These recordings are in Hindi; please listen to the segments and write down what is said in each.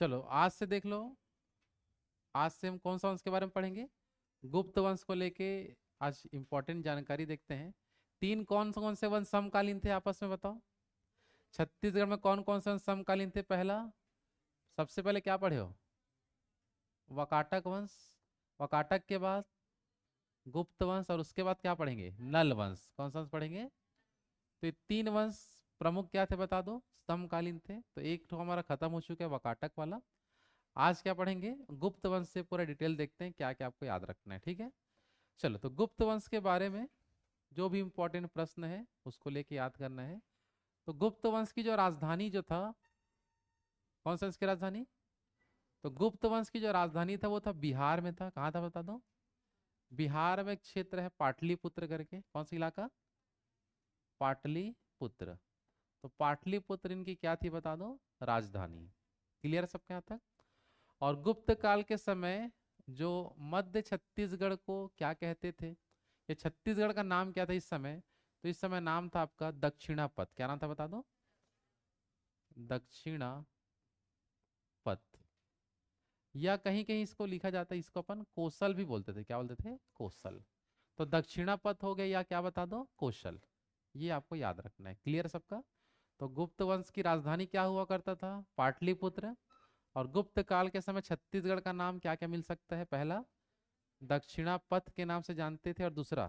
चलो आज से देख लो। आज से हम कौन सा वंश के बारे में पढ़ेंगे? गुप्त वंश को लेके आज इंपॉर्टेंट जानकारी देखते हैं। तीन कौन से वंश समकालीन थे आपस में बताओ। छत्तीसगढ़ में कौन कौन से वंश समकालीन थे? पहला, सबसे पहले क्या पढ़े हो? वकाटक वंश। वकाटक के बाद गुप्त वंश, और उसके बाद क्या पढ़ेंगे? नल वंश। कौन सा वंश पढ़ेंगे? तो ये तीन वंश प्रमुख क्या थे बता दो, समकालीन थे। तो एक तो हमारा खत्म हो चुका है, वकाटक वाला। आज क्या पढ़ेंगे? गुप्त वंश से पूरा डिटेल देखते हैं, क्या क्या आपको याद रखना है, ठीक है। चलो, तो गुप्त वंश के बारे में जो भी इंपॉर्टेंट प्रश्न है उसको लेके याद करना है। तो गुप्त वंश की जो राजधानी जो था, कौन सा वंश की राजधानी? तो गुप्त वंश की जो राजधानी था वो था बिहार में था। कहाँ था बता दो? बिहार में एक क्षेत्र है पाटलिपुत्र करके। कौन सा इलाका? पाटलिपुत्र। तो पाटलिपुत्र इनकी क्या थी बता दो? राजधानी। क्लियर सबके यहाँ तक? और गुप्त काल के समय जो मध्य छत्तीसगढ़ को क्या कहते थे, ये छत्तीसगढ़ का नाम क्या था इस समय? तो इस समय नाम था आपका दक्षिणापथ। क्या नाम था बता दो? दक्षिणापथ। या कहीं कहीं इसको लिखा जाता है, इसको अपन कोसल भी बोलते थे। क्या बोलते थे? कोसल। तो दक्षिणापथ हो गया, या क्या बता दो? कोशल। ये आपको याद रखना है। क्लियर सबका? तो गुप्त वंश की राजधानी क्या हुआ करता था? पाटलिपुत्र। और गुप्त काल के समय छत्तीसगढ़ का नाम क्या क्या मिल सकता है? पहला, दक्षिणापथ के नाम से जानते थे, और दूसरा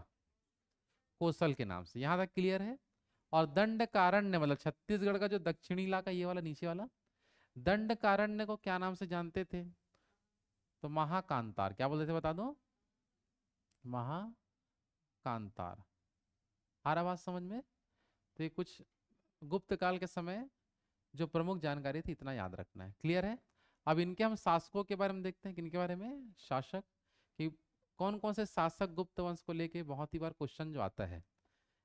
कोसल के नाम से। यहां तक क्लियर है? और दंडकारण्य, मतलब छत्तीसगढ़ का जो दक्षिणी इलाका, ये वाला नीचे वाला, दंडकारण्य को क्या नाम से जानते थे? तो महाकांतार। क्या बोलते थे बता दो? महाकांतार। आ रहा बात समझ में? तो ये कुछ गुप्त काल के समय जो प्रमुख जानकारी थी, इतना याद रखना है। क्लियर है? अब इनके हम शासकों के बारे में देखते हैं। किनके बारे में? शासक। कि कौन कौन से शासक गुप्त वंश को लेके बहुत ही बार क्वेश्चन जो आता है।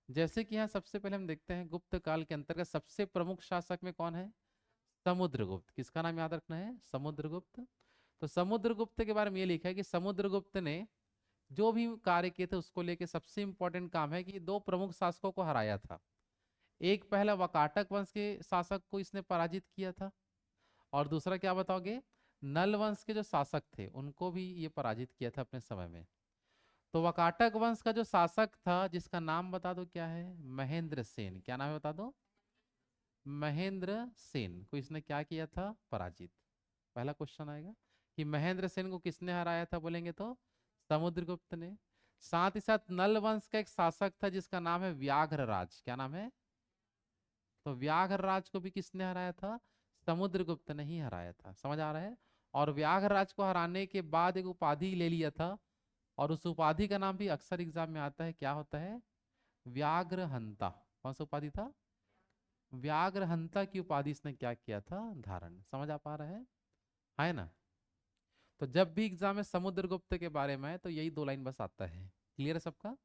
जैसे कि यहाँ सबसे पहले हम देखते हैं गुप्त काल के अंतर्गत सबसे प्रमुख शासक में कौन है? समुद्रगुप्त। किसका नाम याद रखना है? समुद्रगुप्त। तो समुद्रगुप्त के बारे में ये लिखा है कि समुद्रगुप्त ने जो भी कार्य किए थे उसको लेके सबसे इंपॉर्टेंट काम है कि दो प्रमुख शासकों को हराया था। एक, पहला वकाटक वंश के शासक को इसने पराजित किया था। और दूसरा क्या बताओगे? नल वंश के जो शासक थे उनको भी ये पराजित किया था अपने समय में। तो वकाटक वंश का जो शासक था, जिसका नाम बता दो क्या है? महेंद्र सेन। क्या नाम है बता दो? महेंद्र सेन को इसने क्या किया था? पराजित। पहला क्वेश्चन आएगा कि महेंद्र सेन को किसने हराया था, बोलेंगे तो समुद्रगुप्त ने। साथ ही साथ नल वंश का एक शासक था जिसका नाम है व्याघ्रराज। क्या नाम है? तो व्याघ्रराज को भी किसने हराया था? समुद्रगुप्त ने ही हराया था। समझ आ रहा है? और व्याघ्रराज को हराने के बाद एक उपाधि ले लिया था, और उस उपाधि का नाम भी अक्सर एग्जाम में आता है। क्या होता है? व्याघ्रहंता। कौन सा उपाधि था? व्याघ्रहंता की उपाधि इसने क्या किया था? धारण। समझ आ पा रहा है ना? तो जब भी एग्जाम में समुद्रगुप्त के बारे में है तो यही दो लाइन बस आता है। क्लियर है सबका?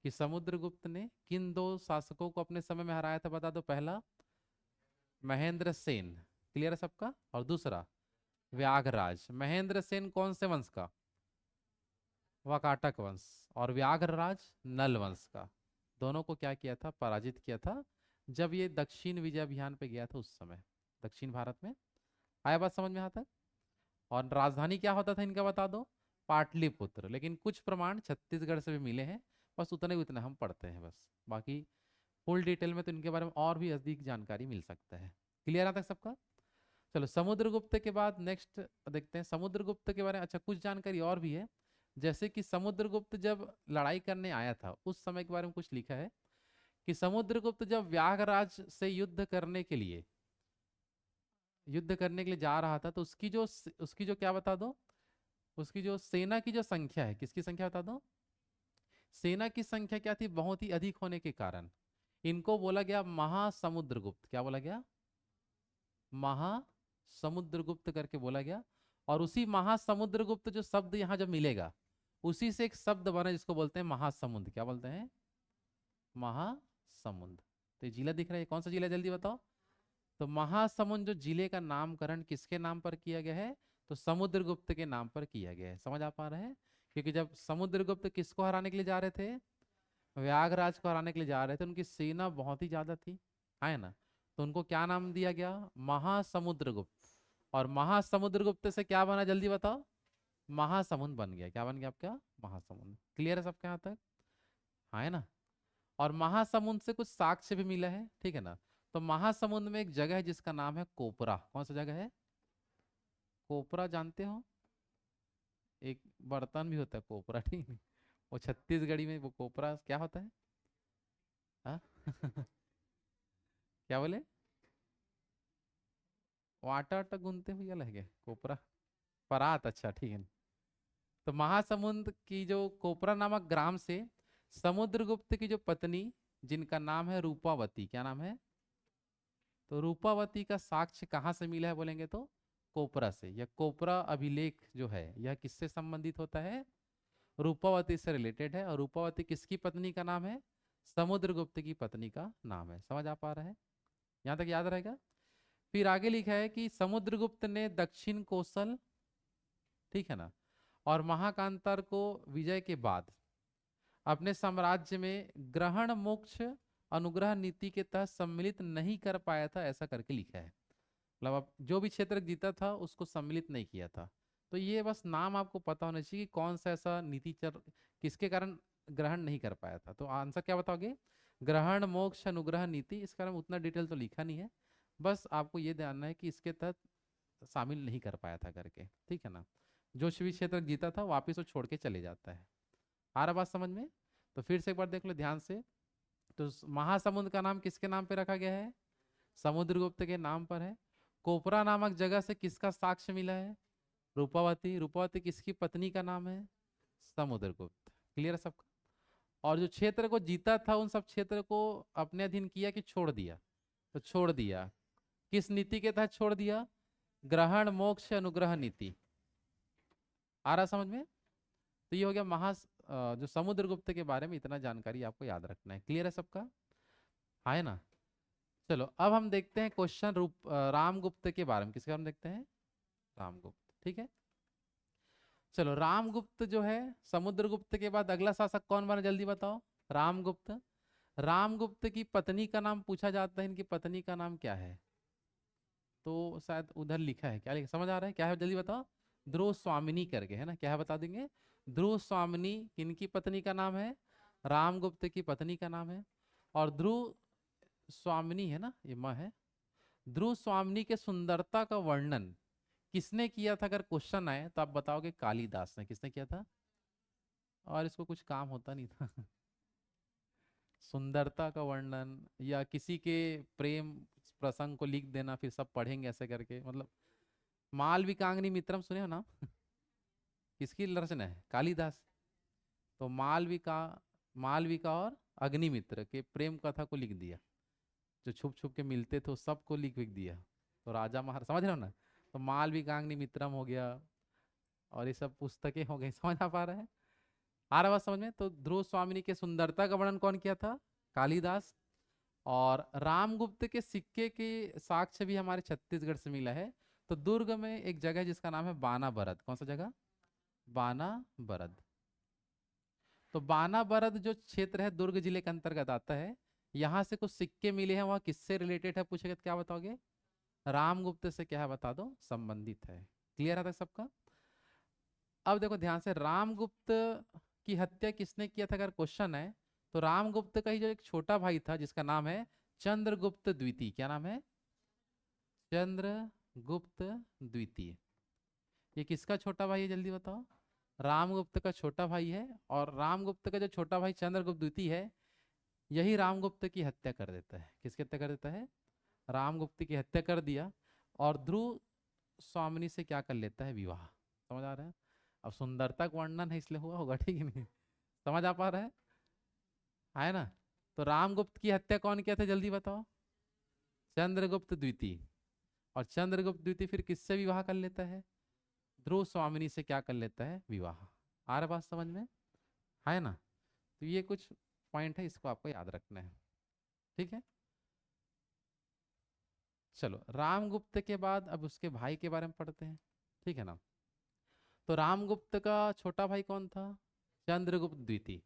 कि समुद्रगुप्त ने किन दो शासकों को अपने समय में हराया था बता दो? पहला, महेंद्र सेन। क्लियर है सबका? और दूसरा, व्याघ्रराज। महेंद्र सेन कौन से वंश का? वाकाटक वंश। और व्याघ्रराज नल वंश का। दोनों को क्या किया था? पराजित किया था, जब ये दक्षिण विजय अभियान पे गया था उस समय, दक्षिण भारत में। आया बात समझ में? यहाँ तक? और राजधानी क्या होता था इनका बता दो? पाटलिपुत्र। लेकिन कुछ प्रमाण छत्तीसगढ़ से भी मिले हैं, बस उतने उतने हम पढ़ते हैं बस। बाकी फुल डिटेल में तो इनके बारे में और भी अधिक जानकारी मिल सकता है। क्लियर आता है सबका? चलो, समुद्रगुप्त के बाद नेक्स्ट देखते हैं समुद्रगुप्त के बारे में। अच्छा, कुछ जानकारी और भी है। जैसे कि समुद्रगुप्त जब लड़ाई करने आया था उस समय के बारे में कुछ लिखा है कि समुद्रगुप्त जब व्याघ्रराज से युद्ध करने के लिए जा रहा था, तो उसकी जो क्या बता दो? उसकी जो सेना की जो संख्या है, किसकी संख्या बता दो? सेना की संख्या क्या थी? बहुत ही अधिक होने के कारण इनको बोला गया महासमुद्रगुप्त। क्या बोला गया? महासमुद्रगुप्त करके बोला गया। और उसी महासमुद्रगुप्त जो शब्द यहां जब मिलेगा, उसी से एक शब्द बना जिसको बोलते हैं महासमुंद। क्या बोलते हैं? महासमुंद। तो ये जिला दिख रहा है, कौन सा जिला है जल्दी बताओ? तो महासमुंद जो जिले का नामकरण किसके नाम पर किया गया है? तो समुद्रगुप्त के नाम पर किया गया है। समझ आ पा रहे हैं? क्योंकि जब समुद्रगुप्त किसको हराने के लिए जा रहे थे? व्याघ्रराज को हराने के लिए जा रहे थे। उनकी सेना बहुत ही ज्यादा थी, है ना? तो उनको क्या नाम दिया गया? महासमुद्रगुप्त। और महासमुद्रगुप्त से क्या बना, जल्दी बताओ? महासमुंद बन गया। क्या बन गया आपका? महासमुंद। क्लियर है सबके यहाँ तक? हाँ है ना? और महासमुंद से कुछ साक्ष्य भी मिला है, ठीक है ना? तो महासमुंद में एक जगह है जिसका नाम है कोपरा। कौन सा जगह है? कोपरा, जानते हो? एक बर्तन भी होता है कोपरा, ठीक है? वो छत्तीसगढ़ी में वो कोपरा क्या होता है? हाँ? क्या बोले? वो आटा आटा गूंथते हुए अलग है कोपरा? परात, अच्छा ठीक है। तो महासमुंद की जो कोपरा नामक ग्राम से समुद्रगुप्त की जो पत्नी, जिनका नाम है रूपावती, क्या नाम है? तो रूपावती का साक्ष्य कहाँ से मिला है बोलेंगे तो कोपरा से। यह कोपरा अभिलेख जो है यह किससे संबंधित होता है? रूपावती से रिलेटेड है। और रूपावती किसकी पत्नी का नाम है? समुद्रगुप्त की पत्नी का नाम है। समझ आ पा रहा है? यहाँ तक याद रहेगा? फिर आगे लिखा है कि समुद्रगुप्त ने दक्षिण कोसल, ठीक है ना, और महाकांतार को विजय के बाद अपने साम्राज्य में ग्रहण मोक्ष अनुग्रह नीति के तहत सम्मिलित नहीं कर पाया था, ऐसा करके लिखा है। मतलब अब जो भी क्षेत्र जीता था उसको सम्मिलित नहीं किया था। तो ये बस नाम आपको पता होना चाहिए कि कौन सा ऐसा नीति चर किसके कारण ग्रहण नहीं कर पाया था। तो आंसर क्या बताओगे? ग्रहण मोक्ष अनुग्रह नीति। इसके बारे में उतना डिटेल तो लिखा नहीं है, बस आपको ये ध्यान है कि इसके तहत शामिल नहीं कर पाया था करके, ठीक है ना? जो भी क्षेत्र जीता था वापिस वो छोड़ के चले जाता है। आ रहा बात समझ में? तो फिर से एक बार देख लो ध्यान से। तो महासमुंद का नाम किसके नाम पे रखा गया है? समुद्रगुप्त के नाम पर है। कोपरा नामक जगह से किसका साक्ष्य मिला है? रूपावती। रूपावती किसकी पत्नी का नाम है? समुद्रगुप्त। क्लियर है सबका? और जो क्षेत्र को जीता था उन सब क्षेत्र को अपने अधीन किया कि छोड़ दिया? तो छोड़ दिया। किस नीति के तहत छोड़ दिया? ग्रहण मोक्ष अनुग्रह नीति। आ रहा समझ में? तो ये हो गया जो समुद्रगुप्त के बारे में इतना जानकारी आपको याद रखना है। क्लियर है सबका? हाँ है ना? चलो अब हम देखते हैं क्वेश्चन रामगुप्त के बारे में। किसके बारे में देखते हैं? रामगुप्त, ठीक है। चलो रामगुप्त जो है, समुद्रगुप्त के बाद अगला शासक कौन बना, जल्दी बताओ? रामगुप्त। रामगुप्त की पत्नी का नाम पूछा जाता है, इनकी पत्नी का नाम क्या है? तो शायद उधर लिखा है, क्या लिखा, समझ आ रहा है क्या है? जल्दी बताओ। ध्रुव स्वामिनी करके है ना, क्या है बता देंगे? ध्रुव स्वामिनी किनकी पत्नी का नाम है? रामगुप्त की पत्नी का नाम है। और ध्रुव स्वामिनी है ना, ये माँ है। ध्रुव स्वामिनी के सुंदरता का वर्णन किसने किया था? अगर क्वेश्चन आए तो आप बताओगे कालिदास ने। किसने किया था? और इसको कुछ काम होता नहीं था। सुंदरता का वर्णन या किसी के प्रेम प्रसंग को लिख देना, फिर सब पढ़ेंगे ऐसे करके, मतलब मालविकाग्नि मित्रम सुने हो नाम? किसकी रचना है? कालिदास। तो मालविका, मालविका और अग्निमित्र के प्रेम कथा को लिख दिया। जो छुप छुप के मिलते थे वो सबको लिख लिख दिया। तो राजा महाराज, समझ रहे हो ना? तो मालविकाग्नि मित्रम हो गया और ये सब पुस्तकें हो गई। समझ आ पा रहा है? आ रहा बात समझ में? तो ध्रुव स्वामिनी के सुंदरता का वर्णन कौन किया था? कालिदास। और रामगुप्त के सिक्के के साक्ष्य भी हमारे छत्तीसगढ़ से मिला है। तो दुर्ग में एक जगह है जिसका नाम है बाना बरद। कौन सा जगह? बाना बरद। तो बाना बरद जो क्षेत्र है दुर्ग जिले के अंतर्गत आता है। यहाँ से कुछ सिक्के मिले हैं, वह किससे रिलेटेड है पूछेगा तो क्या बताओगे? रामगुप्त से क्या है बता दो, संबंधित है। क्लियर है तक सबका? अब देखो ध्यान से, रामगुप्त की हत्या किसने किया था अगर क्वेश्चन है? तो रामगुप्त का ही जो एक छोटा भाई था जिसका नाम है चंद्रगुप्त द्वितीय। क्या नाम है? चंद्रगुप्त द्वितीय। ये किसका छोटा भाई है जल्दी बताओ? रामगुप्त का छोटा भाई है। और रामगुप्त का जो छोटा भाई चंद्रगुप्त द्वितीय है, यही रामगुप्त की हत्या कर देता है। किसकी हत्या कर देता है? रामगुप्त की हत्या कर दिया। और ध्रुव स्वामिनी से क्या कर लेता है? विवाह। समझ आ रहा है? अब सुंदरता का वर्णन है इसलिए हुआ होगा, ठीक है नहीं? समझ आ पा रहा है ना? तो रामगुप्त की हत्या कौन किया था जल्दी बताओ? चंद्रगुप्त द्वितीय। और चंद्रगुप्त द्वितीय फिर किससे विवाह कर लेता है? ध्रुव स्वामिनी से क्या कर लेता है? विवाह। आ रहा बात समझ में? है ना? तो ये कुछ पॉइंट है, इसको आपको याद रखना है, ठीक है। चलो रामगुप्त के बाद अब उसके भाई के बारे में पढ़ते हैं, ठीक है ना? तो रामगुप्त का छोटा भाई कौन था? चंद्रगुप्त द्वितीय।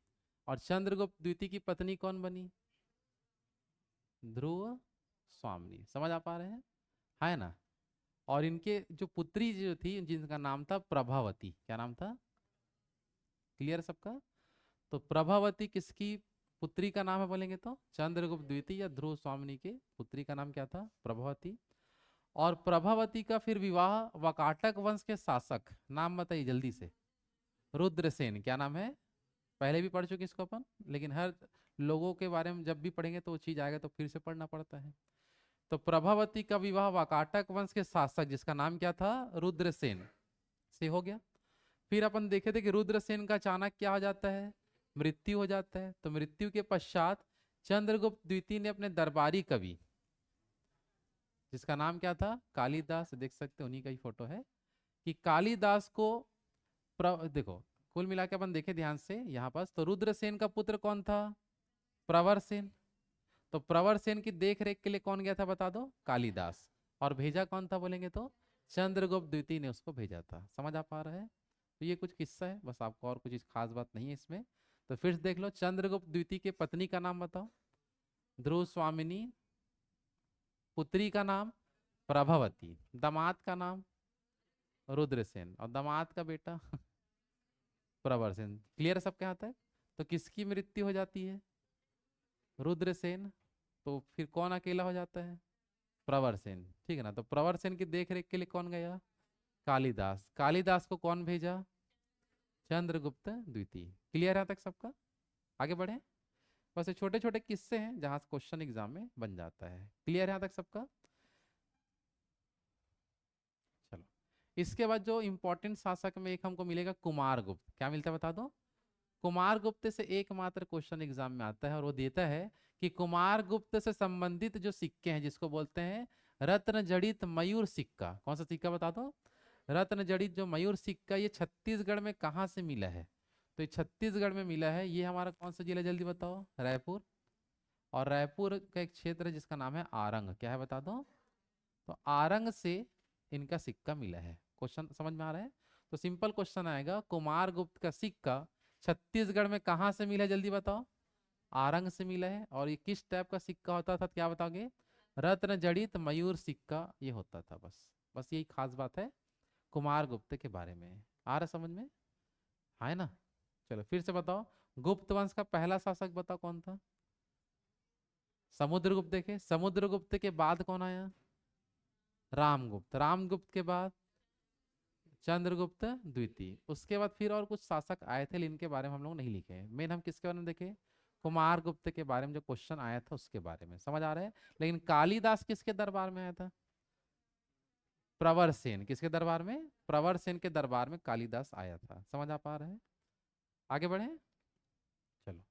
और चंद्रगुप्त द्वितीय की पत्नी कौन बनी? ध्रुव स्वामिनी। समझ आ पा रहे हैं? है ना? और इनके जो पुत्री जो थी जिनका नाम था प्रभावती, क्या नाम था? क्लियर सबका? तो प्रभावती किसकी पुत्री का नाम है बोलेंगे तो? चंद्रगुप्त द्वितीय या ध्रुव स्वामिनी के पुत्री का नाम क्या था? प्रभावती। और प्रभावती का फिर विवाह वाकाटक वंश के शासक, नाम बताइए जल्दी से। रुद्रसेन। क्या नाम है? पहले भी पढ़ चुके इसको अपन, लेकिन हर लोगों के बारे में जब भी पढ़ेंगे तो वो चीज आएगा तो फिर से पढ़ना पड़ता है। तो प्रभावती का विवाह वाकाटक वंश के शासक जिसका नाम क्या था? रुद्रसेन से हो गया। फिर अपन देखे थे कि रुद्रसेन का अचानक क्या हो जाता है? मृत्यु हो जाता है। तो मृत्यु के पश्चात चंद्रगुप्त द्वितीय ने अपने दरबारी कवि जिसका नाम क्या था? कालिदास, देख सकते हैं उन्हीं का ही फोटो है, कि कालिदास को देखो कुल मिला के अपन देखे ध्यान से यहाँ पास, तो रुद्रसेन का पुत्र कौन था? प्रवरसेन। तो प्रवरसेन की देख रेख के लिए कौन गया था बता दो? कालिदास। और भेजा कौन था बोलेंगे तो? चंद्रगुप्त द्वितीय ने उसको भेजा था। समझ आ पा रहा है? तो ये कुछ किस्सा है बस, आपको और कुछ खास बात नहीं है इसमें। तो फिर से देख लो, चंद्रगुप्त द्वितीय के पत्नी का नाम बताओ? ध्रुव स्वामिनी। पुत्री का नाम? प्रभावती। दामाद का नाम? रुद्रसेन। और दामाद का बेटा प्रवरसेन। क्लियर सबके यहाँ तक? तो किसकी मृत्यु हो जाती है? रुद्रसेन। तो फिर कौन अकेला हो जाता है? प्रवरसेन। ठीक है ना? तो प्रवरसेन की देख रेख के लिए कौन गया? कालिदास। कालिदास को कौन भेजा? चंद्रगुप्त द्वितीय। क्लियर है तक सबका? आगे बढ़े। बस ये छोटे छोटे किस्से हैं जहां से क्वेश्चन एग्जाम में बन जाता है। क्लियर है यहाँ तक सबका? चलो, इसके बाद जो इंपॉर्टेंट शासक में एक हमको मिलेगा कुमारगुप्त। क्या मिलता है बता दो? कुमारगुप्त से एकमात्र क्वेश्चन एग्जाम में आता है और वो देता है कि कुमारगुप्त से संबंधित जो सिक्के हैं जिसको बोलते हैं रत्न जड़ित मयूर सिक्का। कौन सा सिक्का बता दो? रत्न जड़ित जो मयूर सिक्का, ये छत्तीसगढ़ में कहाँ से मिला है? तो ये छत्तीसगढ़ में मिला है। ये हमारा कौन सा जिला जल्दी बताओ? रायपुर। और रायपुर का एक क्षेत्र है जिसका नाम है आरंग। क्या है बता दो? तो आरंग से इनका सिक्का मिला है। क्वेश्चन समझ में आ रहा है? तो सिंपल क्वेश्चन आएगा, कुमारगुप्त का सिक्का छत्तीसगढ़ में कहाँ से मिला है जल्दी बताओ? आरंग से मिला है। और ये किस टाइप का सिक्का होता था क्या बताओगे? रत्न जड़ित मयूर सिक्का ये होता था। बस बस यही खास बात है कुमारगुप्त के बारे में। आ रहा समझ में? है ना? चलो फिर से बताओ, गुप्त वंश का पहला शासक बताओ कौन था? समुद्रगुप्त। देखे, समुद्रगुप्त के बाद कौन आया? रामगुप्त। रामगुप्त के बाद चंद्रगुप्त द्वितीय। उसके बाद फिर और कुछ शासक आए थे, लेकिन इनके बारे में हम लोग नहीं लिखे हैं। मेन हम किसके बारे में देखे? कुमारगुप्त के बारे में जो क्वेश्चन आया था उसके बारे में। समझ आ रहा है? लेकिन कालिदास किसके दरबार में आया था? प्रवरसेन। किसके दरबार में? प्रवरसेन के दरबार में कालिदास आया था। समझ आ पा रहा है? आगे बढ़े। चलो,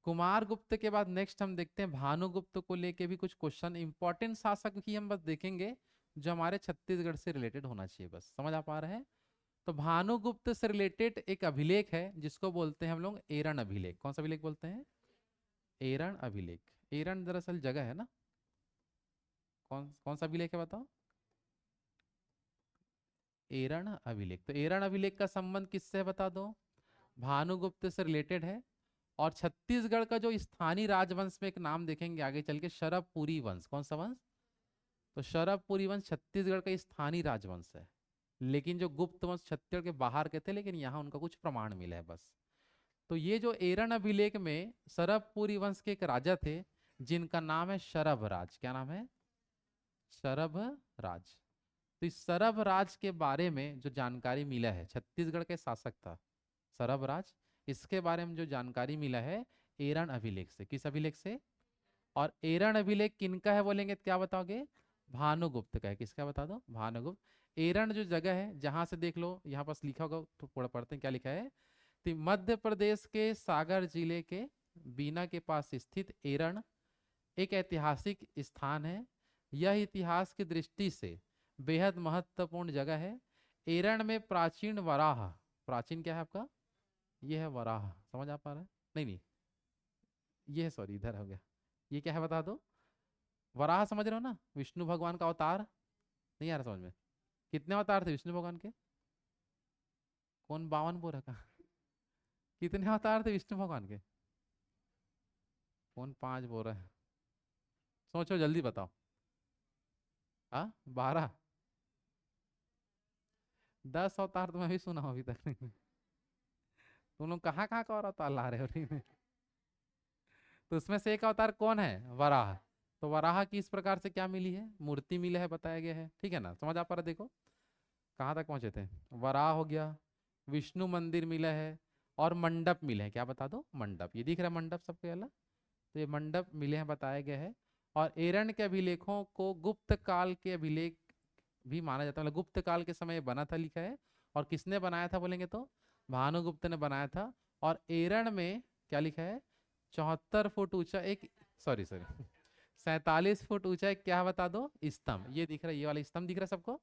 कुमारगुप्त के बाद नेक्स्ट हम देखते हैं भानुगुप्त को लेके भी कुछ क्वेश्चन, इंपॉर्टेंट शासक ही हम बस देखेंगे जो हमारे छत्तीसगढ़ से रिलेटेड होना चाहिए। बस समझ आ पा रहे हैं? तो भानुगुप्त से रिलेटेड एक अभिलेख है जिसको बोलते हैं हम लोग एरन अभिलेख। कौन सा अभिलेख बोलते हैं? एरन अभिलेख। एरन दरअसल जगह है ना? कौन कौन सा अभिलेख है बताओ? एरन अभिलेख। तो एरन अभिलेख का संबंध किससे है बता दो? भानुगुप्त से रिलेटेड है। और छत्तीसगढ़ का जो स्थानीय राजवंश में एक नाम देखेंगे आगे चल के, शरभपुरी वंश। कौन सा वंश? तो शरभपुरी वंश छत्तीसगढ़ का स्थानीय राजवंश है। लेकिन जो गुप्त वंश छत्तीसगढ़ के बाहर के थे, लेकिन यहाँ उनका कुछ प्रमाण मिला है बस। तो ये जो एरन अभिलेख में शरभपुरी वंश के एक राजा थे जिनका नाम है शरभराज। क्या नाम है? शरभराज। तो इस शरभराज के बारे में जो जानकारी मिला है, छत्तीसगढ़ के शासक था शरभराज, इसके बारे में जो जानकारी मिला है एरन अभिलेख से। किस अभिलेख से? और एरन अभिलेख किनका है बोलेंगे तो क्या बताओगे? भानुगुप्त का है। किसका बता दो? भानुगुप्त। एरन जो जगह है जहां से देख लो, यहाँ पास लिखा होगा तो थोड़ा पढ़ते हैं क्या लिखा है। तो मध्य प्रदेश के सागर जिले के बीना के पास स्थित एरन एक ऐतिहासिक स्थान है। यह इतिहास की दृष्टि से बेहद महत्वपूर्ण जगह है। एरन में प्राचीन वराह, प्राचीन क्या है आपका? ये है वराह। समझ आ पा रहा है? नहीं नहीं, ये है, सॉरी इधर हो गया। ये क्या है बता दो? वराह समझ रहे हो ना? विष्णु भगवान का अवतार। नहीं आ रहा समझ में? कितने अवतार थे विष्णु भगवान के? कौन 52 बोल रखा? कितने अवतार थे विष्णु भगवान के? कौन 5 बोल रहा है? सोचो जल्दी बताओ। हाँ, 12। 10 अवतार तो मैं भी सुना हूं अभी तक नहीं। तुम लोग कहाँ कहाँ का और अवतार ला रहे हो ठीक है। तो उसमें से एक अवतार कौन है? वराह। तो वराह की इस प्रकार से क्या मिली है? मूर्ति मिला है, बताया गया है, ठीक है ना? समझ आ पा रहा? देखो कहाँ तक पहुंचे थे। वराह हो गया, विष्णु मंदिर मिला है, और मंडप मिले हैं। क्या बता दो? मंडप। ये दिख रहा है मंडप सबके अलग? तो ये मंडप मिले हैं, बताया गया है। और एरन के अभिलेखों को गुप्त काल के अभिलेख भी माना जाता है, मतलब गुप्त काल के समय ये बना था, लिखा है। और किसने बनाया था बोलेंगे तो भानुगुप्त ने बनाया था। और एरन में क्या लिखा है? 74 फुट ऊंचा एक, सॉरी सॉरी 47 फुट ऊंचा एक, क्या बता दो? स्तंभ। ये दिख रहा है, ये वाला स्तंभ दिख रहा है सबको?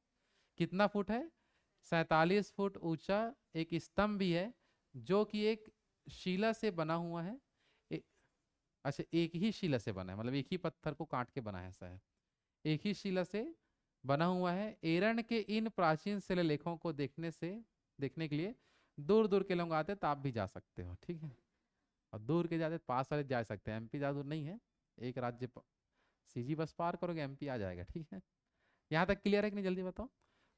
कितना फुट है? 47 फुट ऊंचा एक स्तंभ भी है, जो कि एक शिला से बना हुआ है। अच्छा, एक ही शिला से बना है, मतलब एक ही पत्थर को काट के बना है, ऐसा है। एक ही शिला से बना हुआ है। एरन के इन प्राचीन शिलालेखों को देखने के लिए दूर दूर के लोग आते हैं, तो आप भी जा सकते हो, ठीक है। और दूर के जाते पास वाले जा सकते हैं, एमपी ज़्यादा दूर नहीं है। एक राज्य सीजी बस पार करोगे एमपी आ जाएगा, ठीक है। यहाँ तक क्लियर है कि नहीं? जल्दी बताओ।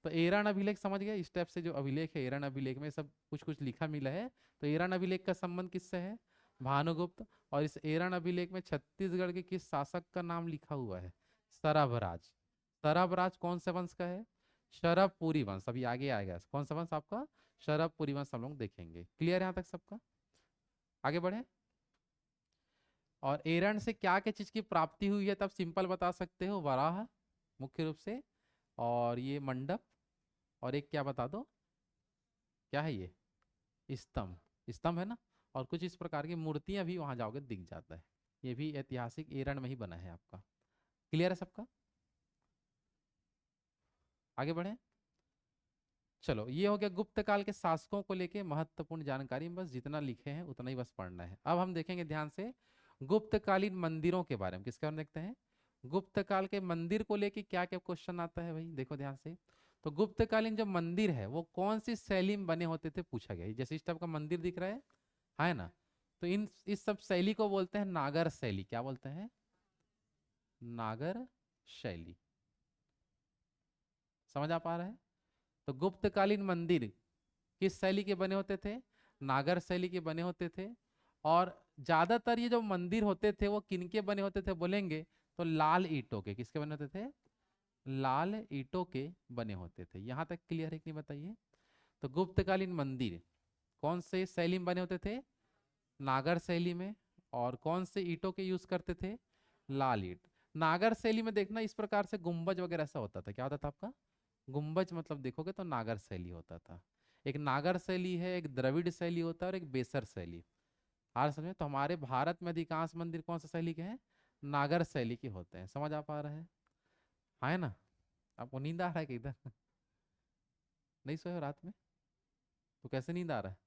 तो एरन अभिलेख समझ गए? स्टेप से जो अभिलेख है एरन अभिलेख में सब कुछ कुछ लिखा मिला है। तो एरन अभिलेख का संबंध किससे है? भानुगुप्त। और इस एरन अभिलेख में छत्तीसगढ़ के किस शासक का नाम लिखा हुआ है? सरभराज। सरभराज कौन से वंश का है? शरभपुरी वंश। अभी आगे आएगा कौन सा वंश आपका? शरभपुरी वंश हम लोग देखेंगे। क्लियर है यहाँ तक सबका? आगे बढ़े। और एरन से क्या क्या चीज की प्राप्ति हुई है? तब सिंपल बता सकते हो, वराह मुख्य रूप से, और ये मंडप, और एक क्या बता दो, क्या है ये? स्तंभ। स्तंभ है ना? और कुछ इस प्रकार की मूर्तियां भी वहां जाओगे दिख जाता है। ये भी ऐतिहासिक एरन में ही बना है आपका। क्लियर है सबका? आगे बढ़े। चलो, ये हो गया गुप्त काल के शासकों को लेके महत्वपूर्ण जानकारी। बस जितना लिखे हैं उतना ही बस पढ़ना है। अब हम देखेंगे ध्यान से गुप्तकालीन मंदिरों के बारे में। किसके बारे में देखते हैं? गुप्त काल के मंदिर को लेके क्या क्या क्वेश्चन आता है भाई, देखो ध्यान से। तो गुप्तकालीन जो मंदिर है वो कौन सी शैली में बने होते थे, पूछा गया। जैसे इस टाइप का मंदिर दिख रहा है ना? तो इन इस सब शैली को बोलते हैं नागर शैली। क्या बोलते हैं? नागर शैली। समझ आ पा रहा है? तो गुप्तकालीन मंदिर किस शैली के बने होते थे? नागर शैली के बने होते थे। और ज्यादातर ये जो मंदिर होते थे वो किनके बने होते थे बोलेंगे तो लाल ईंटों के। किसके बने होते थे? लाल ईंटों के बने होते थे। यहां तक क्लियर है कि नहीं बताइए। तो गुप्तकालीन मंदिर कौन से शैली में बने होते थे? नागर शैली में। और कौन से ईंटों के यूज करते थे? लाल ईंट। नागर शैली में देखना इस प्रकार से गुंबज वगैरह ऐसा होता था। क्या होता था आपका? गुंबज मतलब देखोगे तो नागर शैली होता था। एक नागर शैली है, एक द्रविड़ शैली होता है, और एक बेसर शैली। आज समझे? तो हमारे भारत में अधिकांश मंदिर कौन सा शैली के हैं? नागर शैली के होते हैं। समझ आ पा रहा है? हाँ, है ना? आपको नींद आ रहा है कि इधर नहीं सोए हो रात में? तो कैसे नींद आ रहा है?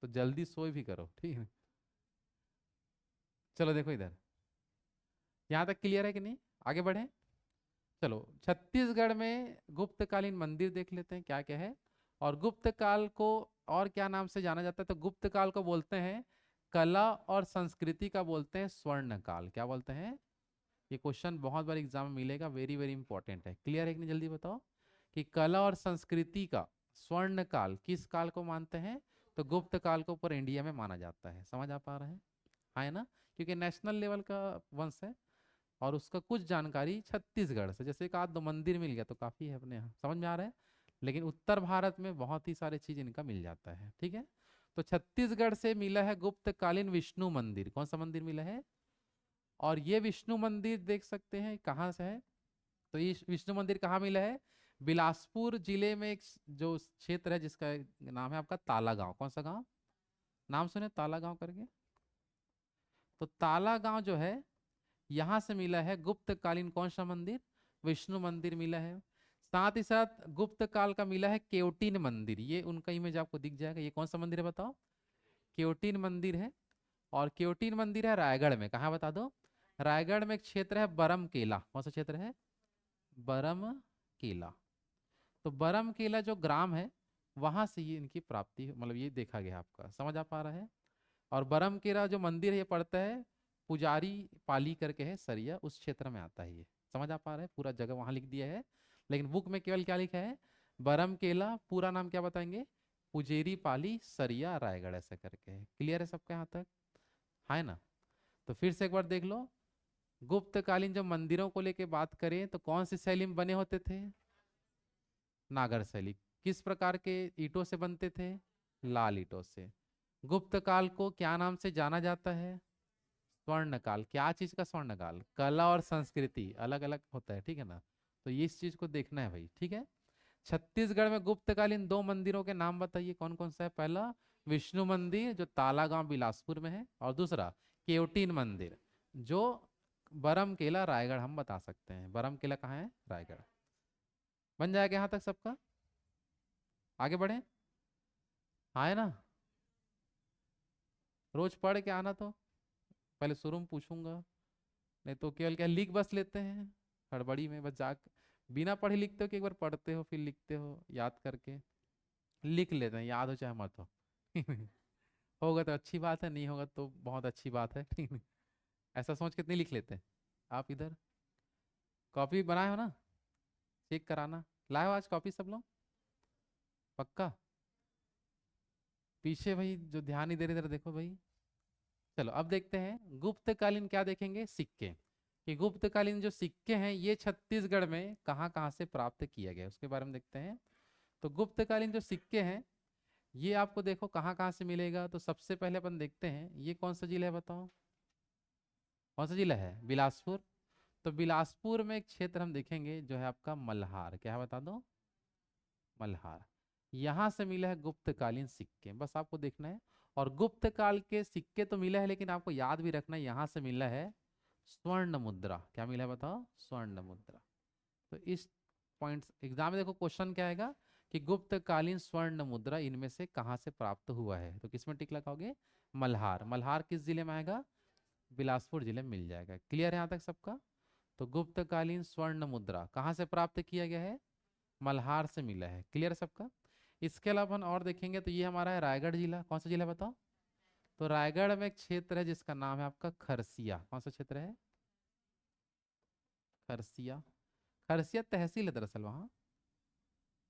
तो जल्दी सोए भी करो, ठीक है। चलो देखो इधर, यहाँ तक क्लियर है कि नहीं? आगे बढ़े। चलो, छत्तीसगढ़ में गुप्तकालीन मंदिर देख लेते हैं क्या क्या है। और गुप्त काल को और क्या नाम से जाना जाता है? तो गुप्त काल को बोलते हैं कला और संस्कृति का बोलते हैं स्वर्ण काल। क्या बोलते हैं? ये क्वेश्चन बहुत बार एग्जाम में मिलेगा, वेरी वेरी इंपॉर्टेंट है। क्लियर है कि नहीं? जल्दी बताओ कि कला और संस्कृति का स्वर्ण काल किस काल को मानते हैं? तो गुप्त काल को ऊपर इंडिया में माना जाता है। समझ आ पा रहा है? हाँ, है ना? क्योंकि नेशनल लेवल का वंश है। और उसका कुछ जानकारी छत्तीसगढ़ से, जैसे एक आध दो मंदिर मिल गया तो काफी है अपने यहाँ। समझ में आ रहा है? लेकिन उत्तर भारत में बहुत ही सारे चीज इनका मिल जाता है, ठीक है। तो छत्तीसगढ़ से मिला है गुप्तकालीन विष्णु मंदिर। कौन सा मंदिर मिला है? और ये विष्णु मंदिर देख सकते हैं कहाँ से है। तो ये विष्णु मंदिर कहाँ मिला है? बिलासपुर जिले में एक जो क्षेत्र है जिसका नाम है आपका ताला गांव। कौन सा गांव? नाम सुने ताला गांव करके? तो ताला गांव जो है, यहाँ से मिला है गुप्तकालीन कौन सा मंदिर? विष्णु मंदिर मिला है। साथ ही साथ गुप्त काल का मिला है केवटीन मंदिर। ये उनका इमेज आपको दिख जाएगा। ये कौन सा मंदिर है बताओ? केवटीन मंदिर है। और केवटीन मंदिर है रायगढ़ में। कहाँ बता दो? रायगढ़ में एक क्षेत्र है बरम केला। कौन सा क्षेत्र है? बरम केला। तो बरम केला जो ग्राम है, वहां से ये इनकी प्राप्ति, मतलब ये देखा गया आपका। समझ आ पा रहा है? और बरम केला जो मंदिर है ये पड़ता है पुजारी पाली करके है, सरिया उस क्षेत्र में आता है ये। समझ आ पा रहा है? पूरा जगह वहां लिख दिया है, लेकिन बुक में केवल क्या लिखा है, बरम केला, पूरा नाम क्या बताएंगे, पुजेरी पाली सरिया रायगढ़, ऐसा करके है। क्लियर है सबका यहाँ तक? है ना? तो फिर से एक बार देख लो, गुप्तकालीन जो मंदिरों को लेके बात करें तो कौन सी शैली में बने होते थे? नागर शैली। किस प्रकार के ईंटों से बनते थे? लाल ईंटों से। गुप्त काल को क्या नाम से जाना जाता है? स्वर्ण काल। क्या चीज का स्वर्ण काल? कला और संस्कृति अलग अलग होता है, ठीक है ना? तो ये इस चीज को देखना है भाई, ठीक है। छत्तीसगढ़ में गुप्तकालीन दो मंदिरों के नाम बताइए, कौन कौन सा है? पहला विष्णु मंदिर जो तालागांव बिलासपुर में है, और दूसरा केवटीन मंदिर जो बरमकेला रायगढ़, हम बता सकते हैं बरमकेला कहाँ है, रायगढ़। बन जाएगा यहाँ तक सबका? आगे बढ़े, हाँ है ना? रोज पढ़ के आना, तो पहले शुरू में पूछूंगा, नहीं तो केवल क्या लिख बस लेते हैं हड़बड़ी में, बस जा बिना पढ़े लिखते हो कि एक बार पढ़ते हो फिर लिखते हो, याद करके लिख लेते हैं, याद हो चाहे मत हो। होगा तो अच्छी बात है, नहीं होगा तो बहुत अच्छी बात है, ठीक है। ऐसा सोच के नहीं लिख लेते हैं। आप इधर कॉपी बनाए हो ना? चेक कराना, लाए हो आज कॉपी सब लोग? पक्का? पीछे भाई जो ध्यान नहीं दे रहे इधर देखो भाई। चलो अब देखते हैं गुप्तकालीन क्या देखेंगे, सिक्के। कि गुप्तकालीन जो सिक्के हैं ये छत्तीसगढ़ में कहाँ कहाँ से प्राप्त किया गया उसके बारे में देखते हैं। तो गुप्तकालीन जो सिक्के हैं ये आपको देखो कहाँ कहाँ से मिलेगा, तो सबसे पहले अपन देखते हैं ये कौन सा जिला है बताओ, कौन सा जिला है? बिलासपुर। तो बिलासपुर में एक क्षेत्र हम देखेंगे जो है आपका मल्हार, क्या है बता दो? मल्हार। यहाँ से मिला है गुप्तकालीन सिक्के, बस आपको देखना है। और गुप्त काल के सिक्के तो मिला है, लेकिन आपको याद भी रखना है यहाँ से मिला है स्वर्ण मुद्रा। क्या मिला है बताओ? स्वर्ण मुद्रा। तो इस पॉइंट्स एग्जाम में देखो क्वेश्चन क्या आएगा कि गुप्तकालीन स्वर्ण मुद्रा इनमें से कहाँ से प्राप्त हुआ है, तो किसमें टिक लगाओगे? मल्हार। मल्हार किस जिले में आएगा? बिलासपुर जिले में मिल जाएगा। क्लियर है यहाँ तक सबका? तो गुप्तकालीन स्वर्ण मुद्रा कहाँ से प्राप्त किया गया है? मल्हार से मिला है। क्लियर है सबका? इसके अलावा अपन और देखेंगे तो ये हमारा है रायगढ़ जिला। कौन सा जिला है बताओ? तो रायगढ़ में एक क्षेत्र है जिसका नाम है आपका खरसिया। कौन सा क्षेत्र है? खरसिया। खरसिया तहसील है दरअसल वहाँ।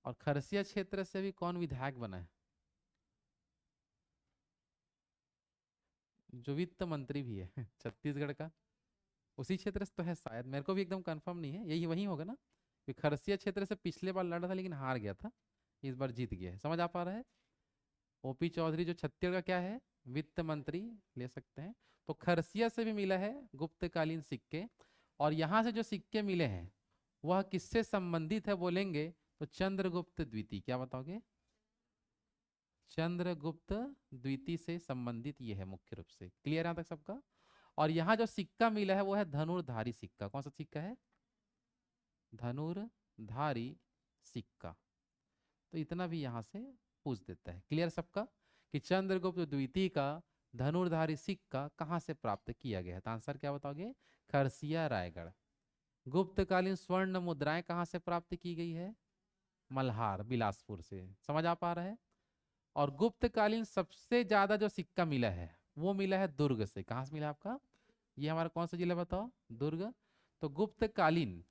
और खरसिया क्षेत्र से भी कौन विधायक बना है? जो वित्त मंत्री भी है छत्तीसगढ़ का, उसी क्षेत्र से तो है शायद, मेरे को भी एकदम कंफर्म नहीं है, यही वही होगा ना। कि खरसिया क्षेत्र से पिछले बार लड़ा था लेकिन हार गया था, इस बार जीत गया है। समझ आ पा रहा है? ओपी चौधरी जो छत्तीसगढ़ का क्या है, वित्त मंत्री, ले सकते हैं। तो खरसिया से भी मिला है गुप्तकालीन सिक्के। और यहाँ से जो सिक्के मिले हैं वह किससे संबंधित है बोलेंगे, तो चंद्रगुप्त द्वितीय। क्या बताओगे? चंद्रगुप्त द्वितीय से संबंधित ये है मुख्य रूप से। क्लियर है यहाँ तक सबका? और यहाँ जो सिक्का मिला है वो है धनुर्धारी सिक्का। कौन सा सिक्का है? धनुर्धारी सिक्का। तो इतना भी यहाँ से पूछ देता है। क्लियर सबका? कि चंद्रगुप्त द्वितीय का धनुर्धारी सिक्का कहाँ से प्राप्त किया गया है, तो आंसर क्या बताओगे? खरसिया रायगढ़। गुप्तकालीन स्वर्ण मुद्राएं कहाँ से प्राप्त की गई है? मल्हार बिलासपुर से। समझ आ पा रहा है? और गुप्तकालीन सबसे ज्यादा जो सिक्का मिला है वो मिला है दुर्ग से। कहाँ से मिला आपका? ये हमारा कौन सा जिला बताओ? दुर्ग। तो गुप्तकालीन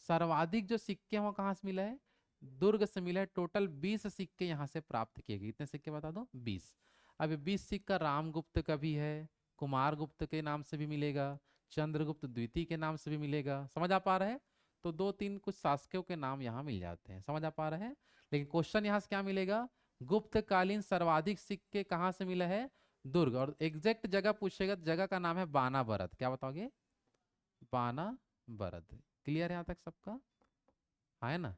सर्वाधिक जो सिक्के हैं वो कहाँ से मिला है? दुर्ग से मिला है। टोटल 20 सिक्के यहाँ से प्राप्त किए गए। कितने सिक्के बता दो? 20। अब ये 20 सिक्का रामगुप्त का भी है, कुमार गुप्त के नाम से भी मिलेगा, चंद्रगुप्त द्वितीय के नाम से भी मिलेगा। समझ आ पा रहा है? तो दो तीन कुछ शासकों के नाम यहाँ मिल जाते हैं। समझ आ पा रहा है? लेकिन क्वेश्चन यहाँ से क्या मिलेगा? गुप्तकालीन सर्वाधिक सिक्के कहाँ से मिला है? दुर्ग। और एग्जैक्ट जगह पूछेगा तो जगह का नाम है बानाबरद। क्या बताओगे? बानाबरद। क्लियर है यहाँ तक सबका? हाँ है ना?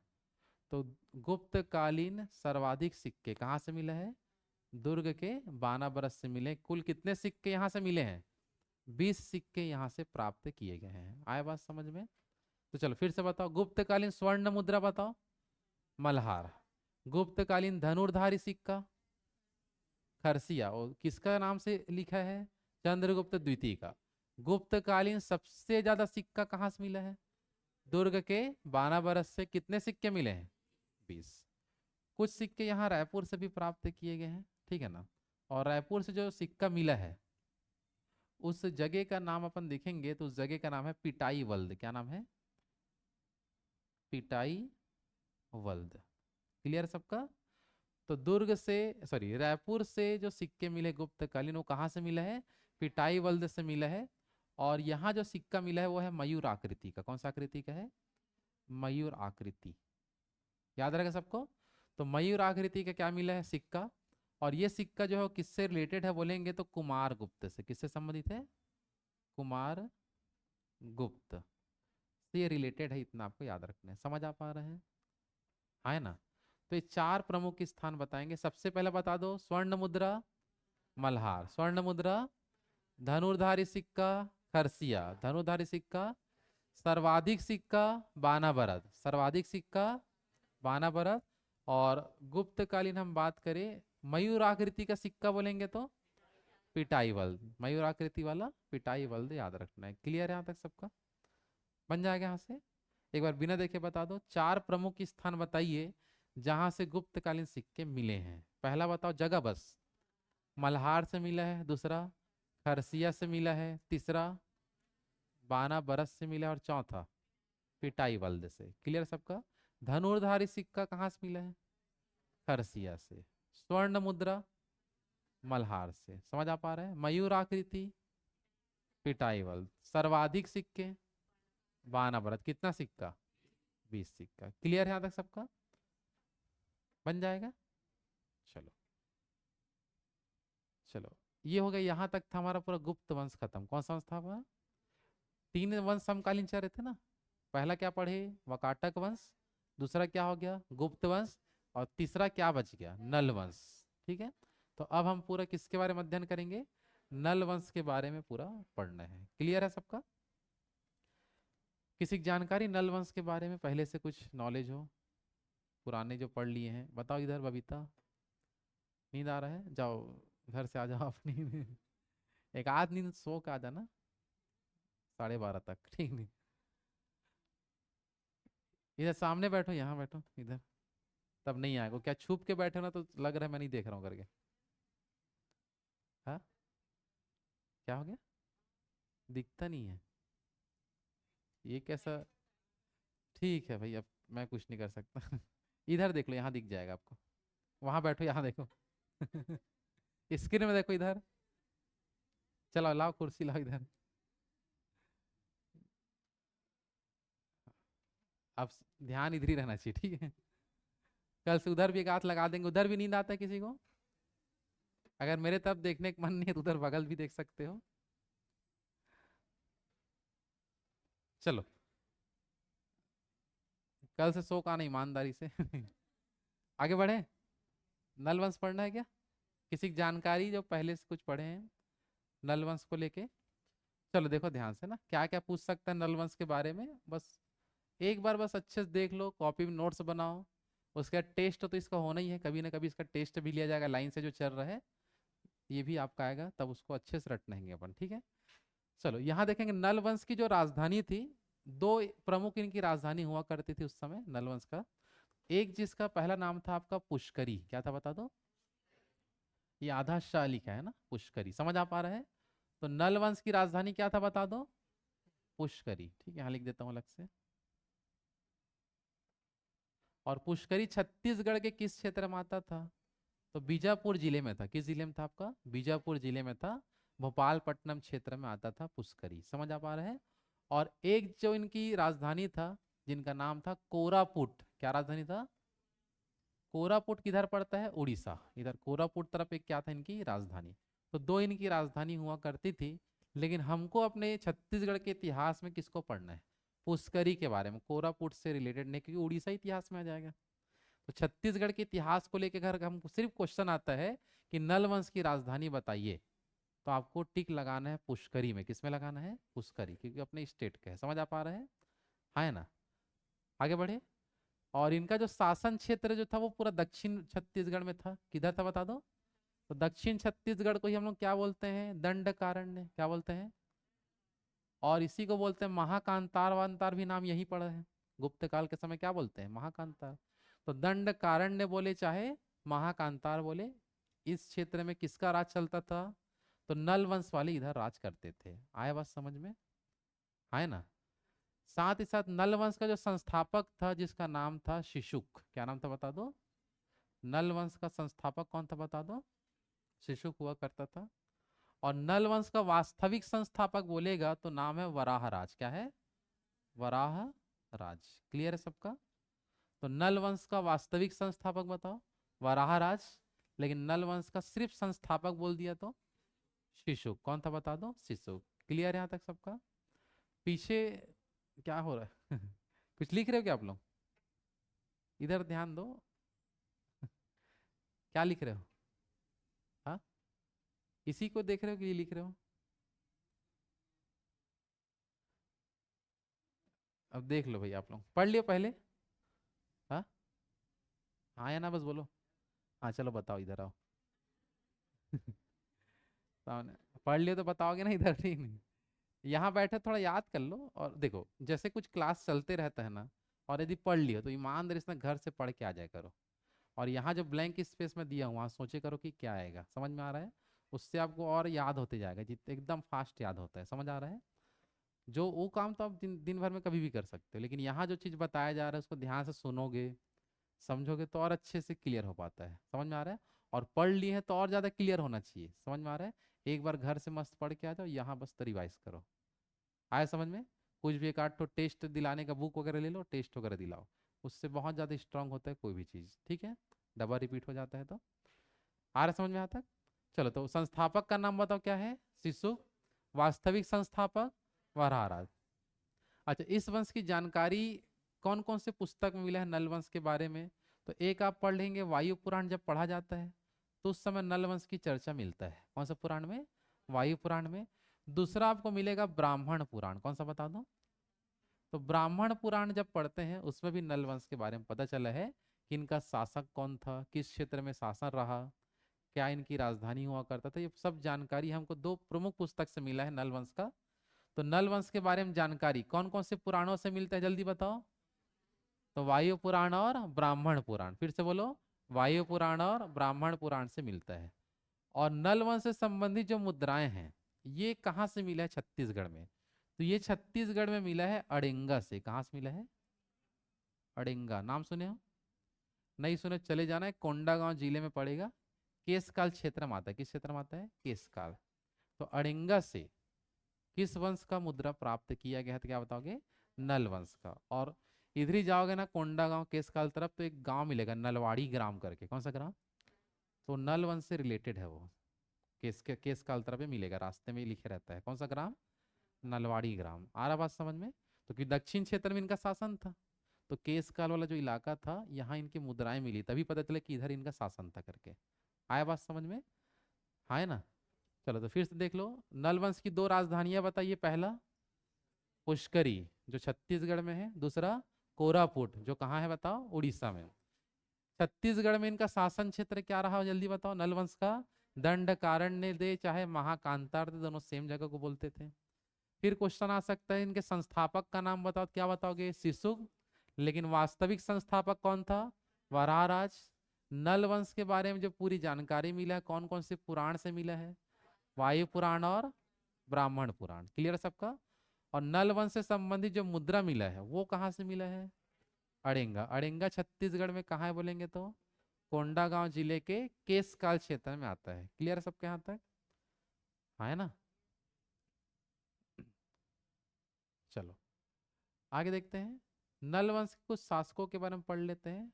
तो गुप्तकालीन सर्वाधिक सिक्के कहाँ से मिले हैं? दुर्ग के बानाबरस से मिले। कुल कितने सिक्के यहाँ से मिले हैं? 20 सिक्के यहाँ से प्राप्त किए गए हैं। आए बात समझ में? तो चलो फिर से बताओ, गुप्तकालीन स्वर्ण मुद्रा बताओ? मल्हार। गुप्तकालीन धनुर्धारी सिक्का? खरसिया। और किसका नाम से लिखा है? चंद्रगुप्त द्वितीय का। गुप्तकालीन सबसे ज्यादा सिक्का कहाँ से मिला है? दुर्ग के बानाबरस से। कितने सिक्के मिले हैं? 20। कुछ सिक्के यहाँ रायपुर से भी प्राप्त किए गए हैं, ठीक है ना? और रायपुर से जो सिक्का मिला है उस जगह का नाम अपन देखेंगे तो उस जगह का नाम है पिटाई वल्द। क्या नाम है? पिटाई वल्द। क्लियर सबका? तो दुर्ग से, सॉरी, रायपुर से जो सिक्के मिले गुप्तकालीन, वो कहाँ से मिला है? पिटाई वल्द से मिला है। और यहाँ जो सिक्का मिला है वो है मयूर आकृति का। कौन सा आकृति का है? मयूर आकृति। याद रहेगा सबको? तो मयूर आकृति का क्या मिला है? सिक्का। और ये सिक्का जो है वो किससे रिलेटेड है बोलेंगे तो कुमार गुप्त से। किससे संबंधित है? कुमार गुप्त से ये रिलेटेड है। इतना आपको याद रखना है। समझ आ पा रहे हैं? है ना? तो ये चार प्रमुख स्थान बताएंगे। सबसे पहले बता दो, स्वर्ण मुद्रा मल्हार, स्वर्ण मुद्रा, धनुर्धारी सिक्का खरसिया, धनुर्धारी सिक्का, सर्वाधिक सिक्का बानाबरद, सर्वाधिक सिक्का बानाबरद। और गुप्तकालीन हम बात करें, मयूर आकृति का सिक्का बोलेंगे तो पिटाई वल्द, मयूर आकृति वाला पिटाई वल्द याद रखना है। क्लियर है यहाँ तक सबका? बन जाएगा यहाँ से? एक बार बिना देखे बता दो, चार प्रमुख स्थान बताइए जहां से गुप्तकालीन सिक्के मिले हैं। पहला बताओ जगह बस। मल्हार से मिला है, दूसरा खरसिया से मिला है, तीसरा बाना बरस से मिला है, और चौथा पिटाई वल्द से। क्लियर सबका? धनुर्धारी सिक्का कहाँ से मिला है? खरसिया से। स्वर्ण मुद्रा मल्हार से। समझ आ पा रहे हैं? मयूर आकृति पिटाई वल्द। सर्वाधिक सिक्के बाना बरत। कितना सिक्का? 20 सिक्का। क्लियर है यहाँ तक सबका? बन जाएगा? चलो चलो, ये हो गया। यहाँ तक था हमारा पूरा गुप्त वंश खत्म। कौन सा वंश था हमारा? तीन वंश समकालीन चल रहे थे ना। पहला क्या पढ़े? वकाटक वंश। दूसरा क्या हो गया? गुप्त वंश। और तीसरा क्या बच गया? नल वंश। ठीक है। तो अब हम पूरा किसके बारे में अध्ययन करेंगे? नल वंश के बारे में पूरा पढ़ना है। क्लियर है सबका? किसी की जानकारी नल वंश के बारे में पहले से कुछ नॉलेज हो? पुराने जो पढ़ लिए हैं बताओ। इधर बबीता, नींद आ रहा है? जाओ घर से आ जाओ अपनी एक आध नींद सो के आ जाना 12:30 तक। ठीक नहीं? इधर सामने बैठो, यहाँ बैठो इधर, तब नहीं आएगा। क्या छुप के बैठे हो ना तो लग रहा है मैं नहीं देख रहा हूँ करके। हाँ, क्या हो गया? दिखता नहीं है? ये कैसा? ठीक है भाई, अब मैं कुछ नहीं कर सकता इधर देख लो, यहाँ दिख जाएगा आपको। वहां बैठो, यहाँ देखो स्क्रीन में देखो इधर। चलो लाओ कुर्सी लाओ इधर। अब ध्यान इधर ही रहना चाहिए, ठीक है? कल से उधर भी एक हाथ लगा देंगे। उधर भी नींद आता है किसी को? अगर मेरे तरफ देखने का मन नहीं है तो उधर बगल भी देख सकते हो। चलो, कल से सो का ना, ईमानदारी से आगे बढ़े। नलवंश पढ़ना है क्या? किसी की जानकारी जो पहले से कुछ पढ़े हैं नलवंश को लेके? चलो देखो ध्यान से ना, क्या क्या पूछ सकता है नलवंश के बारे में। बस एक बार बस अच्छे से देख लो, कॉपी में नोट्स बनाओ। उसका टेस्ट तो इसका होना ही है, कभी ना कभी इसका टेस्ट भी लिया जाएगा लाइन से जो चल रहा है। ये भी आपका आएगा, तब उसको अच्छे से रटना है अपन। ठीक है। चलो यहाँ देखेंगे नलवंश की जो राजधानी थी, दो प्रमुख इनकी राजधानी हुआ करती थी उस समय नलवंश का। एक जिसका पहला नाम था आपका पुष्करी। क्या था बता दो? ये आधा शाह लिखा है ना, पुष्करी। समझ आ पा रहा है? तो नलवंश की राजधानी क्या था बता दो? पुष्करी। ठीक है, यहाँ लिख देता हूँ अलग से। और पुष्करी छत्तीसगढ़ के किस क्षेत्र में आता था? तो बीजापुर जिले में था। किस जिले में था आपका? बीजापुर जिले में था। भोपालपट्टनम क्षेत्र में आता था पुष्करी। समझ आ पा रहे हैं? और एक जो इनकी राजधानी था, जिनका नाम था कोरापुट। क्या राजधानी था? कोरापुट किधर पड़ता है? उड़ीसा। इधर कोरापुट तरफ एक क्या था इनकी राजधानी। तो दो इनकी राजधानी हुआ करती थी। लेकिन हमको अपने छत्तीसगढ़ के इतिहास में किसको पढ़ना है? पुष्करी के बारे में। कोरापुट से रिलेटेड नहीं, क्योंकि उड़ीसा इतिहास में आ जाएगा। तो छत्तीसगढ़ के इतिहास को लेकर अगर हमको सिर्फ क्वेश्चन आता है कि नल वंश की राजधानी बताइए, तो आपको टिक लगाना है पुष्करी में। किसमें लगाना है? पुष्करी, क्योंकि अपने स्टेट का है। समझ आ पा रहे हैं? है ना? आगे बढ़े। और इनका जो शासन क्षेत्र जो था वो पूरा दक्षिण छत्तीसगढ़ में था। किधर था बता दो? तो दक्षिण छत्तीसगढ़ को ही हम लोग क्या बोलते हैं? दंडकारण्य। क्या बोलते हैं? और इसी को बोलते हैं महाकांतार। वांतार भी नाम यही पड़ा है। गुप्त काल के समय क्या बोलते हैं? महाकांतार। तो दंडकारण्य बोले चाहे महाकांतार बोले, इस क्षेत्र में किसका राज चलता था? तो नल वंश वाले इधर राज करते थे। आया बात समझ में? है ना? साथ ही साथ नल वंश का जो संस्थापक था जिसका नाम था शिशुक, क्या नाम था बता दो? नल वंश का संस्थापक कौन था बता दो? शिशुक हुआ करता था। और नल वंश का वास्तविक संस्थापक बोलेगा तो नाम है वराह राज। क्या है? वराह राज। क्लियर है सबका? तो नल वंश का वास्तविक संस्थापक बताओ, वराह राज। लेकिन नल वंश का सिर्फ संस्थापक बोल दिया तो शिशुक। कौन था बता दो? शिशुक। क्लियर है यहाँ तक सबका? पीछे क्या हो रहा है? कुछ लिख रहे हो क्या आप लोग? इधर ध्यान दो। क्या लिख रहे हो? हाँ, इसी को देख रहे हो कि ये लिख रहे हो? अब देख लो भाई, आप लोग पढ़ लियो पहले। हाँ, हाँ या ना बस बोलो। हाँ चलो बताओ, इधर आओ। सामने पढ़ लियो तो बताओगे ना इधर, ठीक नहीं? यहाँ बैठे थोड़ा याद कर लो। और देखो, जैसे कुछ क्लास चलते रहता है ना, और यदि पढ़ लियो तो ईमानदारी से घर से पढ़ के आ जाया करो। और यहाँ जो ब्लैंक स्पेस में दिया हुआ सोचे करो कि क्या आएगा, समझ में आ रहा है? उससे आपको और याद होते जाएगा, जितने एकदम फास्ट याद होता है। समझ आ रहा है? जो वो काम तो आप दिन भर में कभी भी कर सकते हो, लेकिन यहाँ जो चीज़ बताया जा रहा है उसको ध्यान से सुनोगे, समझोगे तो और अच्छे से क्लियर हो पाता है। समझ में आ रहा है? और पढ़ लिए हैं तो और ज़्यादा क्लियर होना चाहिए। समझ में आ रहा है? एक बार घर से मस्त पढ़ के आ जाओ, यहाँ बस तो रिवाइज करो। आया समझ में? कुछ भी एक आध ठो टेस्ट दिलाने का बुक वगैरह ले लो, टेस्ट वगैरह दिलाओ। उससे बहुत ज़्यादा स्ट्रांग होता है कोई भी चीज़। ठीक है? डबल रिपीट हो जाता है तो। आ रहा समझ में आता है? चलो, तो संस्थापक का नाम बताओ क्या है? शिशु। वास्तविक संस्थापक वराहराज। अच्छा, इस वंश की जानकारी कौन कौन से पुस्तक में मिला है नल वंश के बारे में? तो एक आप पढ़ लेंगे, वायु पुराण जब पढ़ा जाता है तो उस समय नल वंश की चर्चा मिलता है। कौन सा पुराण में? वायु पुराण में। दूसरा आपको मिलेगा ब्राह्मण पुराण। कौन सा बता दो? तो ब्राह्मण पुराण जब पढ़ते हैं उसमें भी नल वंश के बारे में पता चला है कि इनका शासक कौन था, किस क्षेत्र में शासन रहा, क्या इनकी राजधानी हुआ करता था। ये सब जानकारी हमको दो प्रमुख पुस्तक से मिला है नल वंश का। तो नल वंश के बारे में जानकारी कौन कौन से पुराणों से मिलता है, जल्दी बताओ? तो वायु पुराण और ब्राह्मण पुराण। फिर से बोलो। वायु पुराण और ब्राह्मण पुराण से मिलता है। और नल वंश से संबंधित जो मुद्राएं हैं, ये कहाँ से मिला है? छत्तीसगढ़ में। तो ये छत्तीसगढ़ में मिला है अड़िंगा से। कहाँ से मिला है? अड़िंगा नाम सुने हो? नहीं सुने चले जाना है, कोंडागांव जिले में पड़ेगा। केसकाल क्षेत्र में आता है। किस क्षेत्र में आता है? केसकाल। तो अड़िंगा से किस वंश का मुद्रा प्राप्त किया गया है? तो क्या बताओगे? नल वंश का। और इधर ही जाओगे ना कोंडागांव केसकाल तरफ, तो एक गांव मिलेगा नलवाड़ी ग्राम करके। कौन सा ग्राम? तो नल वंश से रिलेटेड है वो। केसकाल तरफ ही मिलेगा, रास्ते में ही लिखे रहता है। कौन सा ग्राम? नलवाड़ी ग्राम। आ रहा बात समझ में? तो कि दक्षिण क्षेत्र में इनका शासन था, तो केसकाल वाला जो इलाका था यहाँ इनकी मुद्राएं मिली, तभी पता चला कि इधर इनका शासन था करके। आया बात समझ में? हाँ है ना? चलो, तो फिर से देख लो। नल वंश की दो राजधानियां बताइए। पहला पुष्करी, जो छत्तीसगढ़ में है। दूसरा कोरापुट, जो कहाँ है बताओ? उड़ीसा में। छत्तीसगढ़ में इनका शासन क्षेत्र क्या रहा, जल्दी बताओ? नल वंश का दंडकारण्य दे चाहे महाकांतार दे, दोनों सेम जगह को बोलते थे। फिर क्वेश्चन आ सकता है, इनके संस्थापक का नाम बताओ। क्या बताओगे? शिशुक। लेकिन वास्तविक संस्थापक कौन था? वराहराज। नल वंश के बारे में जो पूरी जानकारी मिला है कौन कौन से पुराण से मिला है? वायु पुराण और ब्राह्मण पुराण। क्लियर है सबका? और नल वंश से संबंधित जो मुद्रा मिला है वो कहाँ से मिला है? अड़ेंगा। अड़ेंगा छत्तीसगढ़ में कहाँ है बोलेंगे तो? कोंडागांव जिले के केसकाल क्षेत्र में आता है। क्लियर है सबके यहाँ तक? हाँ है ना? चलो आगे देखते हैं। नल वंश के कुछ शासकों के बारे में पढ़ लेते हैं।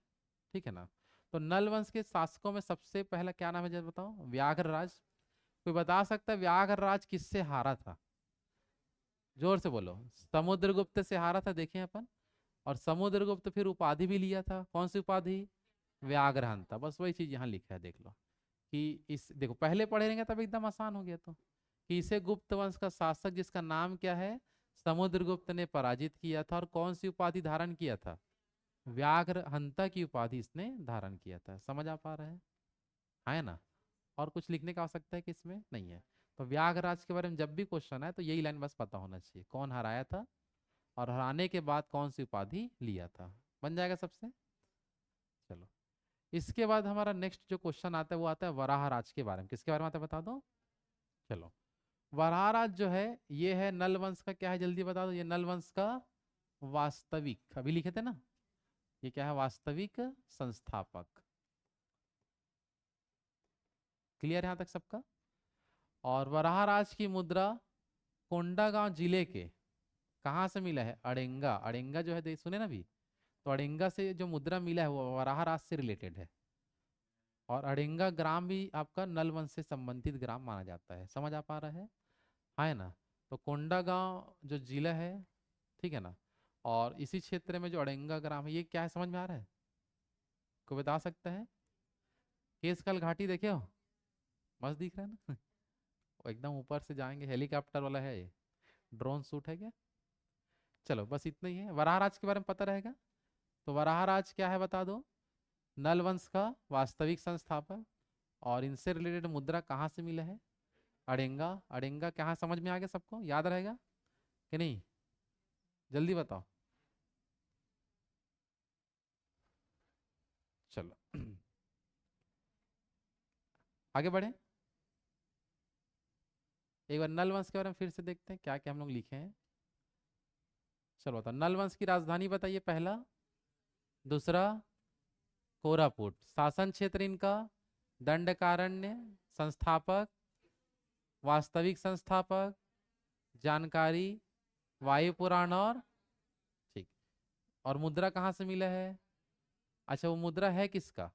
ठीक है ना? तो नल वंश के शासकों में सबसे पहला क्या नाम है, जरा बताओ? व्याघ्रराज। कोई बता सकता है व्याघ्रराज किससे हारा था? जोर से बोलो। समुद्रगुप्त से हारा था, देखें अपन। और समुद्रगुप्त फिर उपाधि भी लिया था। कौन सी उपाधि? व्याघ्रहंता। बस वही चीज यहाँ लिखा है, देख लो। कि इस देखो, पहले पढ़े रहेंगे तब एकदम आसान हो गया। तो कि इसे गुप्त वंश का शासक जिसका नाम क्या है, समुद्रगुप्त ने पराजित किया था। और कौन सी उपाधि धारण किया था? व्याघ्र हंता की उपाधि इसने धारण किया था। समझ आ पा रहा है ना? और कुछ लिखने का आवश्यकता है कि इसमें नहीं है? तो व्याघ्रराज के बारे में जब भी क्वेश्चन आए तो यही लाइन बस पता होना चाहिए, कौन हराया था और हराने के बाद कौन सी उपाधि लिया था। बन जाएगा सबसे। चलो, इसके बाद हमारा नेक्स्ट जो क्वेश्चन आता है वो आता है वराह राज के बारे में। किसके बारे में आता है बता दो? चलो, वराहराज जो है ये है नल वंश का क्या है, जल्दी बता दो। ये नल वंश का वास्तविक, अभी लिखे थे ना, ये क्या है, वास्तविक संस्थापक। क्लियर है यहां तक सबका। और वराहराज की मुद्रा कोंडागांव जिले के कहाँ से मिला है, अड़ेंगा। अड़ेंगा जो है सुने ना भी, तो अड़ेंगा से जो मुद्रा मिला है वो वराहराज से रिलेटेड है। और अड़ेंगा ग्राम भी आपका नल वंश से संबंधित ग्राम माना जाता है। समझ आ पा रहा है? हाँ है ना। तो कोंडागांव जो जिला है, ठीक है ना, और इसी क्षेत्र में जो अड़ेंगा ग्राम है, ये क्या है, समझ में आ रहा है? कोई बता सकता है? केसकाल घाटी देखे हो, मस्त दिख रहा है ना वो एकदम ऊपर से जाएंगे, हेलीकॉप्टर वाला है ये, ड्रोन शूट है क्या। चलो बस इतना ही है, वराहराज के बारे में पता रहेगा। तो वराहराज क्या है बता दो, नल वंश का वास्तविक संस्थापक। और इनसे रिलेटेड मुद्रा कहाँ से मिला है, अड़ेंगा। अड़ेंगा कहाँ, समझ में आ गया सबको, याद रहेगा कि नहीं, जल्दी बताओ। चलो आगे बढ़े, एक बार नल वंश के बारे में फिर से देखते हैं क्या क्या हम लोग लिखे हैं। चलो बताओ, नल वंश की राजधानी बताइए, पहला। दूसरा कोरापुट। शासन क्षेत्र इनका दंडकारण्य। संस्थापक वास्तविक संस्थापक, जानकारी वायु पुराण, और ठीक। और मुद्रा कहाँ से मिला है, अच्छा वो मुद्रा है किसका,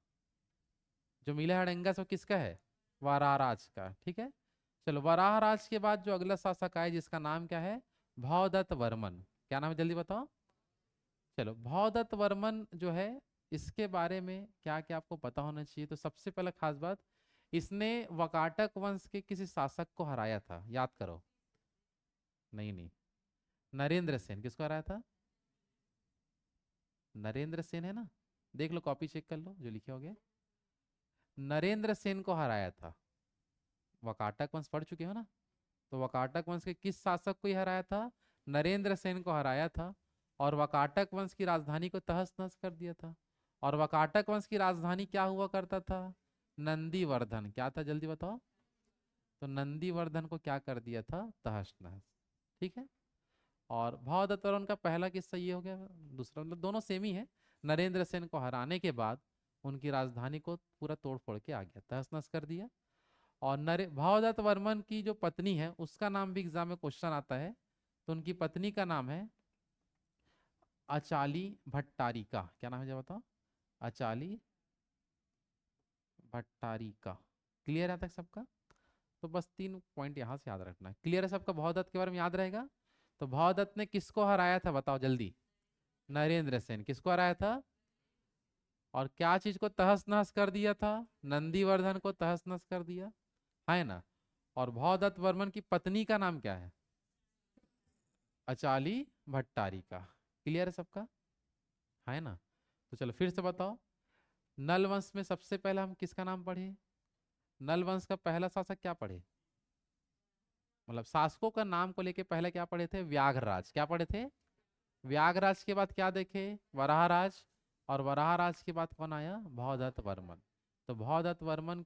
जो मिला है अड़ंगा से, वो किसका है, वराहराज का। ठीक है। चलो, वराहराज के बाद जो अगला शासक आए जिसका नाम क्या है, भवदत्त वर्मन। क्या नाम है, जल्दी बताओ। चलो, भवदत्त वर्मन जो है, इसके बारे में क्या क्या आपको पता होना चाहिए। तो सबसे पहला खास बात, इसने वकाटक वंश के किसी शासक को हराया था, याद करो। नहीं नहीं, नरेंद्र सेन। किसको हराया था, नरेंद्र सेन है ना, देख लो कॉपी चेक कर लो जो लिखे होगे, नरेंद्र सेन को हराया था। वकाटक वंश पढ़ चुके हो ना, तो वकाटक वंश के किस शासक को ही हराया था, नरेंद्र सेन को हराया था। और वकाटक वंश की राजधानी को तहस नहस कर दिया था। और वकाटक वंश की राजधानी क्या हुआ करता था, नंदीवर्धन। क्या था, जल्दी बताओ। तो नंदीवर्धन को क्या कर दिया था, तहस नहस। ठीक है। और भवदत्त और उनका पहला किस्सा ये हो गया। दूसरा मतलब दोनों सेम ही है। नरेंद्र सेन को हराने के बाद उनकी राजधानी को पूरा तोड़ फोड़ के आ गया, तहस नहस कर दिया। और नरे भवदत्त वर्मन की जो पत्नी है उसका नाम भी एग्जाम में क्वेश्चन आता है। तो उनकी पत्नी का नाम है अचाली भट्टारिका। क्या नाम है, जब बताओ। अचाली भट्टारिका। क्लियर है तक सबका। तो बस 3 पॉइंट यहाँ से याद रखना है। क्लियर है सबका, भवदत्त के बारे में याद रहेगा। तो भवदत्त ने किसको हराया था बताओ जल्दी, नरेंद्र सेन। किसको हराया था, और क्या चीज को तहस नहस कर दिया था, नंदीवर्धन को तहस नहस कर दिया, है ना। और भवदत्त वर्मन की पत्नी का नाम क्या है, अचाली भट्टारिका। क्लियर है सबका, है ना। तो चलो फिर से बताओ, नल वंश में सबसे पहला हम किसका नाम पढ़े, नल वंश का पहला शासक क्या पढ़े, मतलब शासकों का नाम को लेके पहले क्या पढ़े थे, व्याघ्रराज। क्या पढ़े थे, व्याघ्रराज के बाद क्या देखे, वराहराज। और वराहराज के बाद कौन आया, भवदत्त वर्मन। तो भवदत्त वर्मन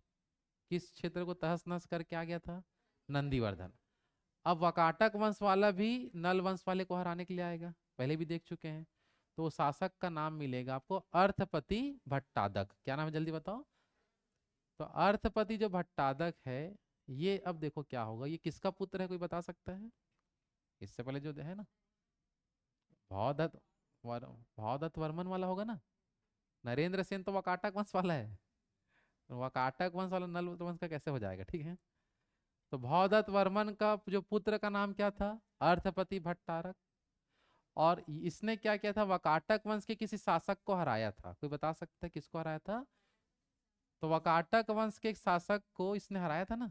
किस क्षेत्र को तहस नहस करके आ गया था, नंदीवर्धन। अब वकाटक वंश वाला भी नल वंश वाले को हराने के लिए आएगा, पहले भी देख चुके हैं। तो शासक का नाम मिलेगा आपको अर्थपति भट्टादक। क्या नाम है, जल्दी बताओ। तो अर्थपति जो भट्टादक है, ये अब देखो क्या होगा, ये किसका पुत्र है, कोई बता सकता है। इससे पहले जो है ना, भौदत्त भौदत्त वर्मन वाला होगा ना। नरेंद्र सेन तो वकाटक वंश वाला है, तो वकाटक वंश वाला नल वंश का कैसे हो जाएगा, ठीक है। तो भौदत्त वर्मन का जो पुत्र का नाम क्या था, अर्थपति भट्टारक। और इसने क्या किया था, वकाटक वंश के किसी शासक को हराया था। कोई बता सकता है किसको हराया था, तो वकाटक वंश के एक शासक को इसने हराया था ना।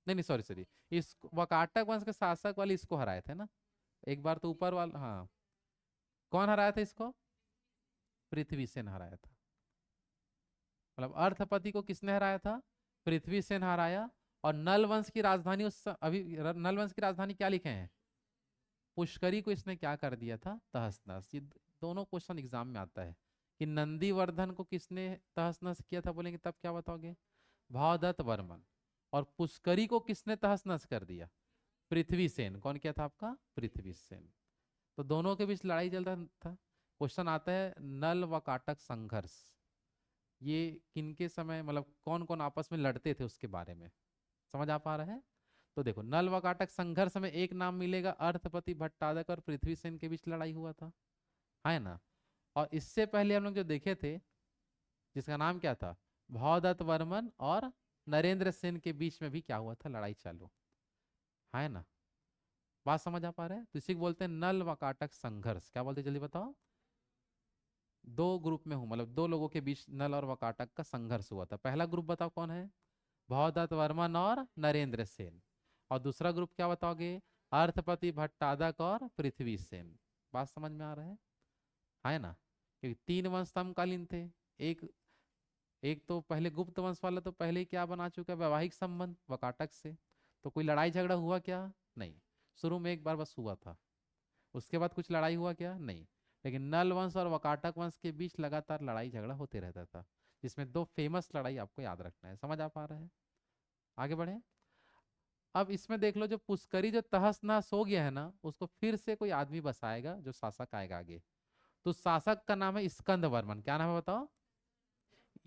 नहीं नहीं, सॉरी सॉरी, इस वकाटक वंश के शासक वाले इसको हराए थे ना, एक बार तो ऊपर वाला, हाँ। कौन हराया था इसको, पृथ्वी सेन हराया था। मतलब अर्थपति को किसने हराया था, पृथ्वी सेन हराया। और नल वंश की राजधानी अभी नल वंश की राजधानी क्या लिखे हैं, पुष्करी को इसने क्या कर दिया था, तहस नहस। ये दोनों क्वेश्चन एग्जाम में आता है कि नंदीवर्धन को किसने तहस नहस किया था, बोलेंगे तब क्या बताओगे, भवदत्त वर्मन। और पुष्करी को किसने तहस नहस कर दिया? पृथ्वीसेन। कौन किया था आपका? पृथ्वीसेन। तो दोनों के बीच लड़ाई चल रहा था। क्वेश्चन आता है नल व काटक संघर्ष, ये किनके समय, मतलब कौन कौन आपस में लड़ते थे उसके बारे में समझ आ पा रहा है? तो देखो, नल व काटक संघर्ष में एक नाम मिलेगा, अर्थपति भट्टारक और पृथ्वीसेन के बीच लड़ाई हुआ था, है ना। और इससे पहले हम लोग जो देखे थे, जिसका नाम क्या था, भौदत्त वर्मन और नरेंद्र सेन के बीच में भी क्या हुआ था, लड़ाई चालू, है ना। बात समझ आ पा रहा है? तो इसी को बोलते हैं नल व काटक संघर्ष। क्या बोलते हैं जल्दी बताओ? दो ग्रुप में हूं, मतलब दो लोगों के बीच नल और वकाटक का संघर्ष हुआ था। पहला ग्रुप बताओ कौन है? भौदत्त वर्मन और नरेंद्र सेन। और दूसरा ग्रुप क्या बताओगे? अर्थपति भट्टारक और पृथ्वी सेन। बात समझ में आ रहा है ना। क्योंकि तीन वंश समकालीन थे। एक एक तो पहले गुप्त वंश वाला तो पहले ही क्या बना चुका है, वैवाहिक संबंध वकाटक से। तो कोई लड़ाई झगड़ा हुआ क्या? नहीं। शुरू में एक बार बस हुआ था, उसके बाद कुछ लड़ाई हुआ क्या? नहीं। लेकिन नल वंश और वकाटक वंश के बीच लगातार लड़ाई झगड़ा होते रहता था, जिसमें दो फेमस लड़ाई आपको याद रखना है। समझ आ पा रहे हैं? आगे बढ़े। अब इसमें देख लो, जो पुष्करी जो तहस नहस हो गया है ना, उसको फिर से कोई आदमी बसाएगा, जो शासक आएगा आगे। तो शासक का नाम है स्कंद वर्मन। क्या नाम है बताओ?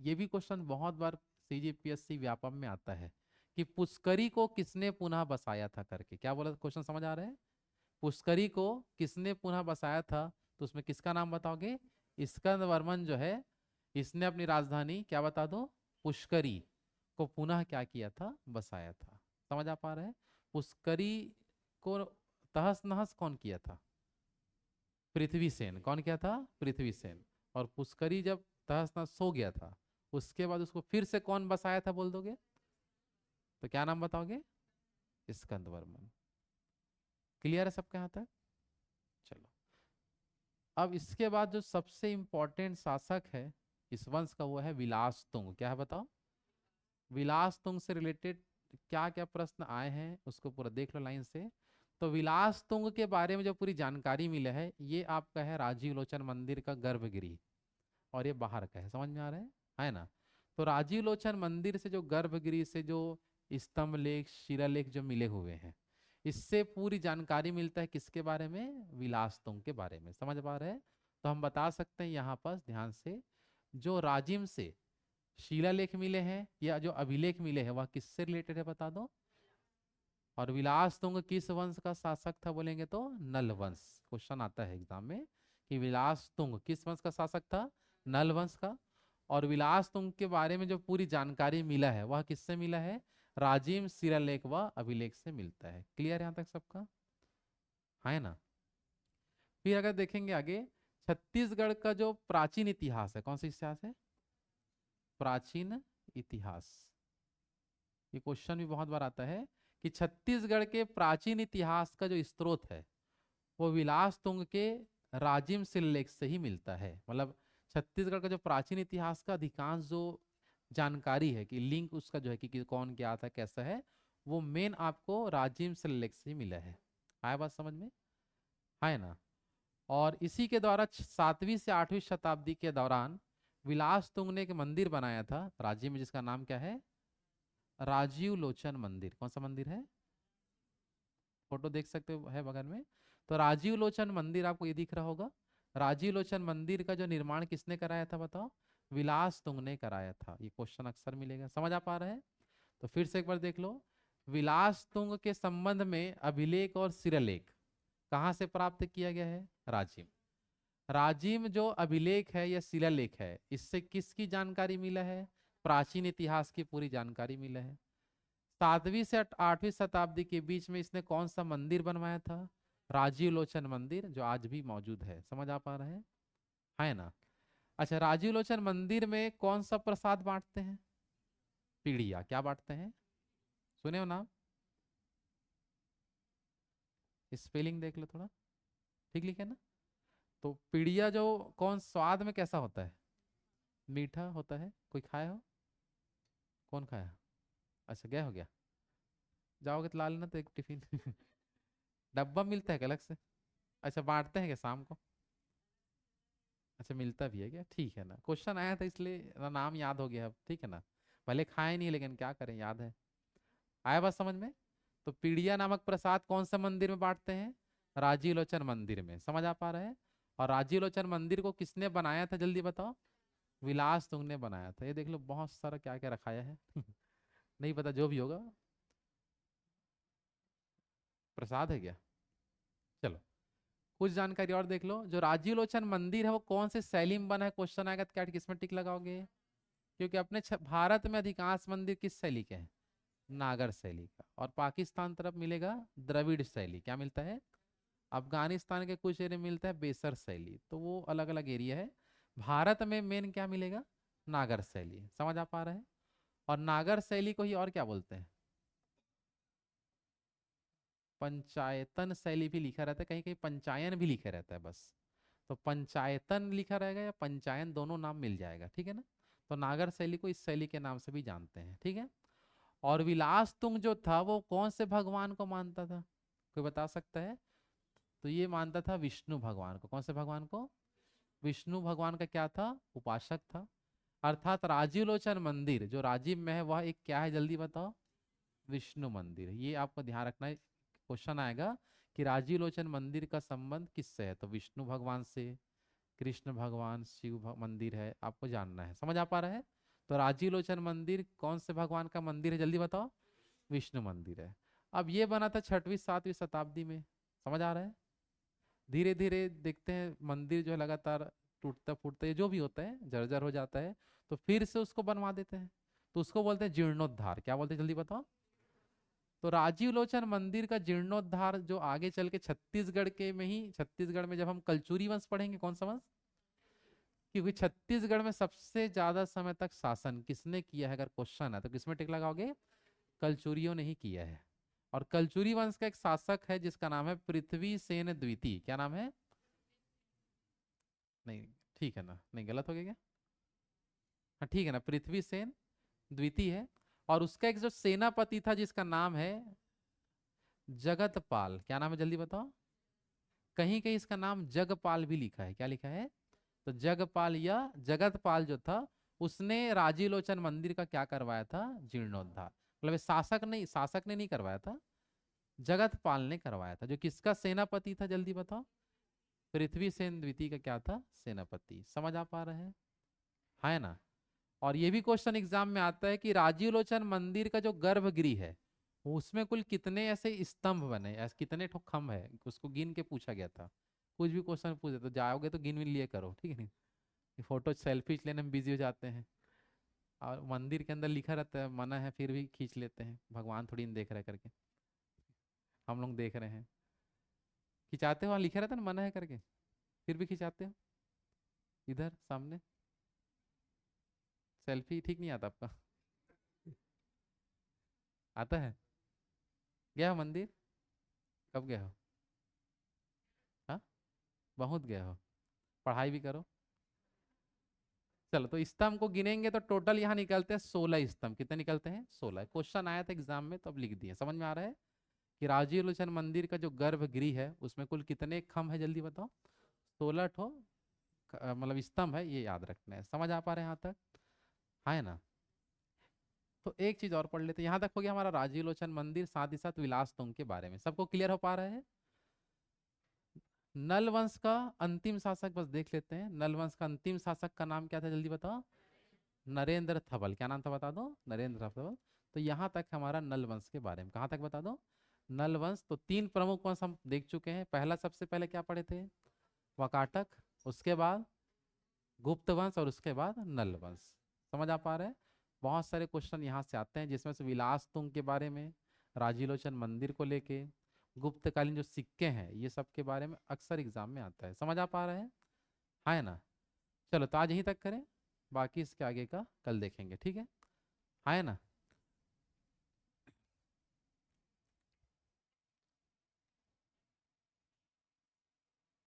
ये भी क्वेश्चन बहुत बार सीजीपीएससी व्यापम में आता है कि पुष्करी को किसने पुनः बसाया था करके। क्या बोला? क्वेश्चन समझ आ रहा है? पुष्करी को किसने पुनः बसाया था, तो उसमें किसका नाम बताओगे? स्कंद वर्मन जो है, इसने अपनी राजधानी क्या बता दो, पुष्करी को पुनः क्या किया था, बसाया था। समझ आ पा रहा है? पुष्करी को तहस नहस कौन किया था? पृथ्वीसेन। कौन किया था? पृथ्वीसेन। और पुष्करी जब तहस नहस हो गया था, उसके बाद उसको फिर से कौन बसाया था बोल दोगे? तो क्या नाम बताओगे? स्कंद वर्मन। क्लियर है सबके यहाँ तक? चलो, अब इसके बाद जो सबसे इंपॉर्टेंट शासक है इस वंश का, वो है विलास तुंग। क्या है बताओ? विलास तुंग से रिलेटेड क्या क्या प्रश्न आए हैं उसको पूरा देख लो लाइन से। तो विलास तुंग के बारे में जो पूरी जानकारी मिले है, ये आपका है राजीव लोचन मंदिर का गर्भगृह, और ये बाहर का है। समझ में आ रहा है ना। तो राजीव लोचन मंदिर से जो गर्भगृह से जो स्तंभ लेख शिलालेख जो मिले हुए हैं, इससे पूरी जानकारी मिलता है किसके बारे में? विलास तुंग के बारे में। समझ पा रहे हैं? तो हम बता सकते हैं यहाँ पर ध्यान से, जो राजिम से शिलालेख मिले हैं या जो अभिलेख मिले हैं, वह किससे रिलेटेड है बता दो। और विलास तुंग किस वंश का शासक था बोलेंगे तो नल वंश। क्वेश्चन आता है एग्जाम में कि विलास तुंग किस वंश का शासक था? नल वंश का। और विलास तुंग के बारे में जो पूरी जानकारी मिला है, वह किससे मिला है? राजिम शिलालेख व अभिलेख से मिलता है। क्लियर यहाँ तक सबका, है ना। फिर अगर देखेंगे आगे, छत्तीसगढ़ का जो प्राचीन इतिहास है, कौन सा इतिहास है? प्राचीन इतिहास। ये क्वेश्चन भी बहुत बार आता है कि छत्तीसगढ़ के प्राचीन इतिहास का जो स्रोत है, वो विलास तुंग के राजिम शिलालेख से ही मिलता है। मतलब छत्तीसगढ़ का जो प्राचीन इतिहास का अधिकांश जो जानकारी है, कि लिंक उसका जो है कि कौन क्या था कैसा है, वो मेन आपको राजिम शिलालेख से ही मिला है। आया बात समझ में? है ना। और इसी के द्वारा 7वीं से 8वीं शताब्दी के दौरान विलास तुंग ने एक मंदिर बनाया था रांची में, जिसका नाम क्या है? राजीव लोचन मंदिर। कौन सा मंदिर है? फोटो देख सकते हो, है बगल में। तो राजीव लोचन मंदिर आपको ये दिख रहा होगा। राजीव लोचन मंदिर का जो निर्माण किसने कराया था बताओ? विलास तुंग ने कराया था। ये क्वेश्चन अक्सर मिलेगा। समझ आ पा रहे हैं? तो फिर से एक बार देख लो, विलास तुंग के संबंध में अभिलेख और शिलालेख कहाँ से प्राप्त किया गया है? राजिम। राजिम जो अभिलेख है या शिलालेख है, इससे किसकी जानकारी मिला है? प्राचीन इतिहास की पूरी जानकारी मिला है। 7वीं से 8वीं शताब्दी के बीच में इसने कौन सा मंदिर बनवाया था? राजीव लोचन मंदिर, जो आज भी मौजूद है। समझ आ पा रहे हैं? है ना। अच्छा, राजीव लोचन मंदिर में कौन सा प्रसाद बांटते हैं? पीड़िया। क्या बांटते हैं? सुने हो नाम? स्पेलिंग देख लो थोड़ा, ठीक लिखे ना। तो पीड़िया जो कौन स्वाद में कैसा होता है? मीठा होता है। कोई खाया हो? कौन खाया? अच्छा, गया हो गया। जाओगे तो ला लेना तो एक टिफिन। डब्बा मिलता है क्या अलग से? अच्छा, बांटते हैं क्या शाम को? अच्छा, मिलता भी है क्या? ठीक है ना, क्वेश्चन आया था इसलिए नाम याद हो गया अब, ठीक है ना। भले खाए नहीं, लेकिन क्या करें, याद है। आया बात समझ में? तो पीड़िया नामक प्रसाद कौन से मंदिर में बांटते हैं? राजीव लोचन मंदिर में। समझ आ पा रहे हैं? और राजीव लोचन मंदिर को किसने बनाया था जल्दी बताओ? विलास तुंग ने बनाया था। ये देख लो बहुत सारा क्या क्या रखाया है। नहीं पता, जो भी होगा प्रसाद है क्या? चलो कुछ जानकारी और देख लो। जो राजीव लोचन मंदिर है वो कौन से शैली में बना है? क्वेश्चन आएगा तो क्या किसमें टिक लगाओगे? क्योंकि अपने भारत में अधिकांश मंदिर किस शैली के हैं? नागर शैली का। और पाकिस्तान तरफ मिलेगा द्रविड़ शैली। क्या मिलता है? अफगानिस्तान के कुछ एरिया मिलता है बेसर शैली। तो वो अलग अलग एरिया है। भारत में मेन क्या मिलेगा? नागर शैली। समझ आ पा रहे हैं? और नागर शैली को ही और क्या बोलते हैं? पंचायतन शैली भी लिखा रहता है, कहीं कहीं पंचायन भी लिखा रहता है बस। तो पंचायतन लिखा रहेगा या पंचायन, दोनों नाम मिल जाएगा, ठीक है ना? तो नागर शैली को इस शैली के नाम से भी जानते हैं, ठीक है। और विलास तुंग जो था वो कौन से भगवान को मानता था? कोई बता सकता है? तो ये मानता था विष्णु भगवान को। कौन से भगवान को? विष्णु भगवान का क्या था? उपासक था। अर्थात राजीव लोचन मंदिर जो राजीव में है वह एक क्या है जल्दी बताओ? विष्णु मंदिर। ये आपको ध्यान रखना है, क्वेश्चन आएगा कि राजीव लोचन मंदिर का संबंध किससे है? तो विष्णु भगवान से, कृष्ण भगवान, मंदिर है, आपको जानना है। समझ आ पा रहा है? तो राजीव लोचन मंदिर कौन से भगवान का मंदिर है जल्दी बताओ? विष्णु मंदिर है। अब ये बना था 6वीं 7वीं शताब्दी में। समझ आ रहा है? धीरे धीरे देखते हैं मंदिर जो है लगातार टूटता फूटता, ये जो भी होता है जर्जर हो जाता है, तो फिर से उसको बनवा देते हैं। तो उसको बोलते हैं जीर्णोद्धार। क्या बोलते हैं जल्दी बताओ? तो राजीव लोचन मंदिर का जीर्णोद्धार जो आगे चल के छत्तीसगढ़ के में ही, छत्तीसगढ़ में जब हम कलचुरी वंश पढ़ेंगे, कौन सा वंश? क्योंकि छत्तीसगढ़ में सबसे ज्यादा समय तक शासन किसने किया है अगर क्वेश्चन है तो किसमें टिक लगाओगे? कलचुरियों ने ही किया है। और कलचुरी वंश का एक शासक है जिसका नाम है पृथ्वी सेन द्वितीय। क्या नाम है? नहीं, ठीक है ना? नहीं, गलत हो गया क्या? हाँ ठीक है ना, पृथ्वी सेन द्वितीय है। और उसका एक जो सेनापति था जिसका नाम है जगतपाल। क्या नाम है जल्दी बताओ? कहीं कहीं इसका नाम जगपाल भी लिखा है। क्या लिखा है? तो जगपाल या जगतपाल जो था उसने राजीव लोचन मंदिर का क्या करवाया था? जीर्णोद्धार। मतलब ये शासक ने नहीं करवाया था, जगतपाल ने करवाया था। जो किसका सेनापति था जल्दी बताओ? पृथ्वी सेन द्वितीय का क्या था? सेनापति। समझ आ पा रहे हैं? है ना? और ये भी क्वेश्चन एग्जाम में आता है कि राजीव लोचन मंदिर का जो गर्भगृह है उसमें कुल कितने ऐसे स्तंभ बने, ऐसे कितने ठो खम्भ है, उसको गिन के पूछा गया था। कुछ भी क्वेश्चन पूछे तो जाओगे तो गिन विन लिए करो, ठीक है? नहीं फोटो सेल्फी लेने में बिजी हो जाते हैं। और मंदिर के अंदर लिखा रहता है मना है, फिर भी खींच लेते हैं, भगवान थोड़ी नहीं देख रहे करके। हम लोग देख रहे हैं, खिंचाते हो, वहाँ लिखा रहता है ना मना है करके, फिर भी खिंचाते हो। इधर सामने सेल्फी ठीक नहीं आता आपका? आता है? गया हो मंदिर? कब गया हो? हाँ, बहुत गया हो। पढ़ाई भी करो। चलो तो स्तंभ को गिनेंगे तो टोटल यहाँ निकलते हैं 16 स्तंभ। कितने निकलते हैं? 16। क्वेश्चन आया था एग्जाम में तो अब लिख दिए। समझ में आ रहा है कि राजीव लोचन मंदिर का जो गर्भगृह है उसमें कुल कितने खम्भ है जल्दी बताओ? 16 ठो मतलब स्तंभ है, ये याद रखना है। समझ आ पा रहे हैं यहाँ तक? है ना? तो एक चीज और पढ़ लेते हैं। यहाँ तक हो गया हमारा राजीव लोचन मंदिर, साथ ही साथ विलास तुंग के बारे में सबको क्लियर हो पा रहा है? नल वंश का अंतिम शासक बस देख लेते हैं। नल वंश का अंतिम शासक का नाम क्या था जल्दी बताओ? नरेंद्र थवल। क्या नाम था बता दो? नरेंद्र थवल। तो यहाँ तक हमारा नल वंश के बारे में। कहाँ तक बता दो? नल वंश। तो 3 प्रमुख वंश हम देख चुके हैं। पहला सबसे पहले क्या पढ़े थे? वाकाटक। उसके बाद गुप्त वंश और उसके बाद नल वंश। समझ आ पा रहे हैं? बहुत सारे क्वेश्चन यहाँ से आते हैं जिसमें से विलास तुंग के बारे में, राजीलोचन मंदिर को लेके, गुप्तकालीन जो सिक्के हैं ये सब के बारे में अक्सर एग्जाम में आता है। समझ आ पा रहे हैं? है ना? चलो तो आज यहीं तक करें, बाकी इसके आगे का कल देखेंगे, ठीक है? ना?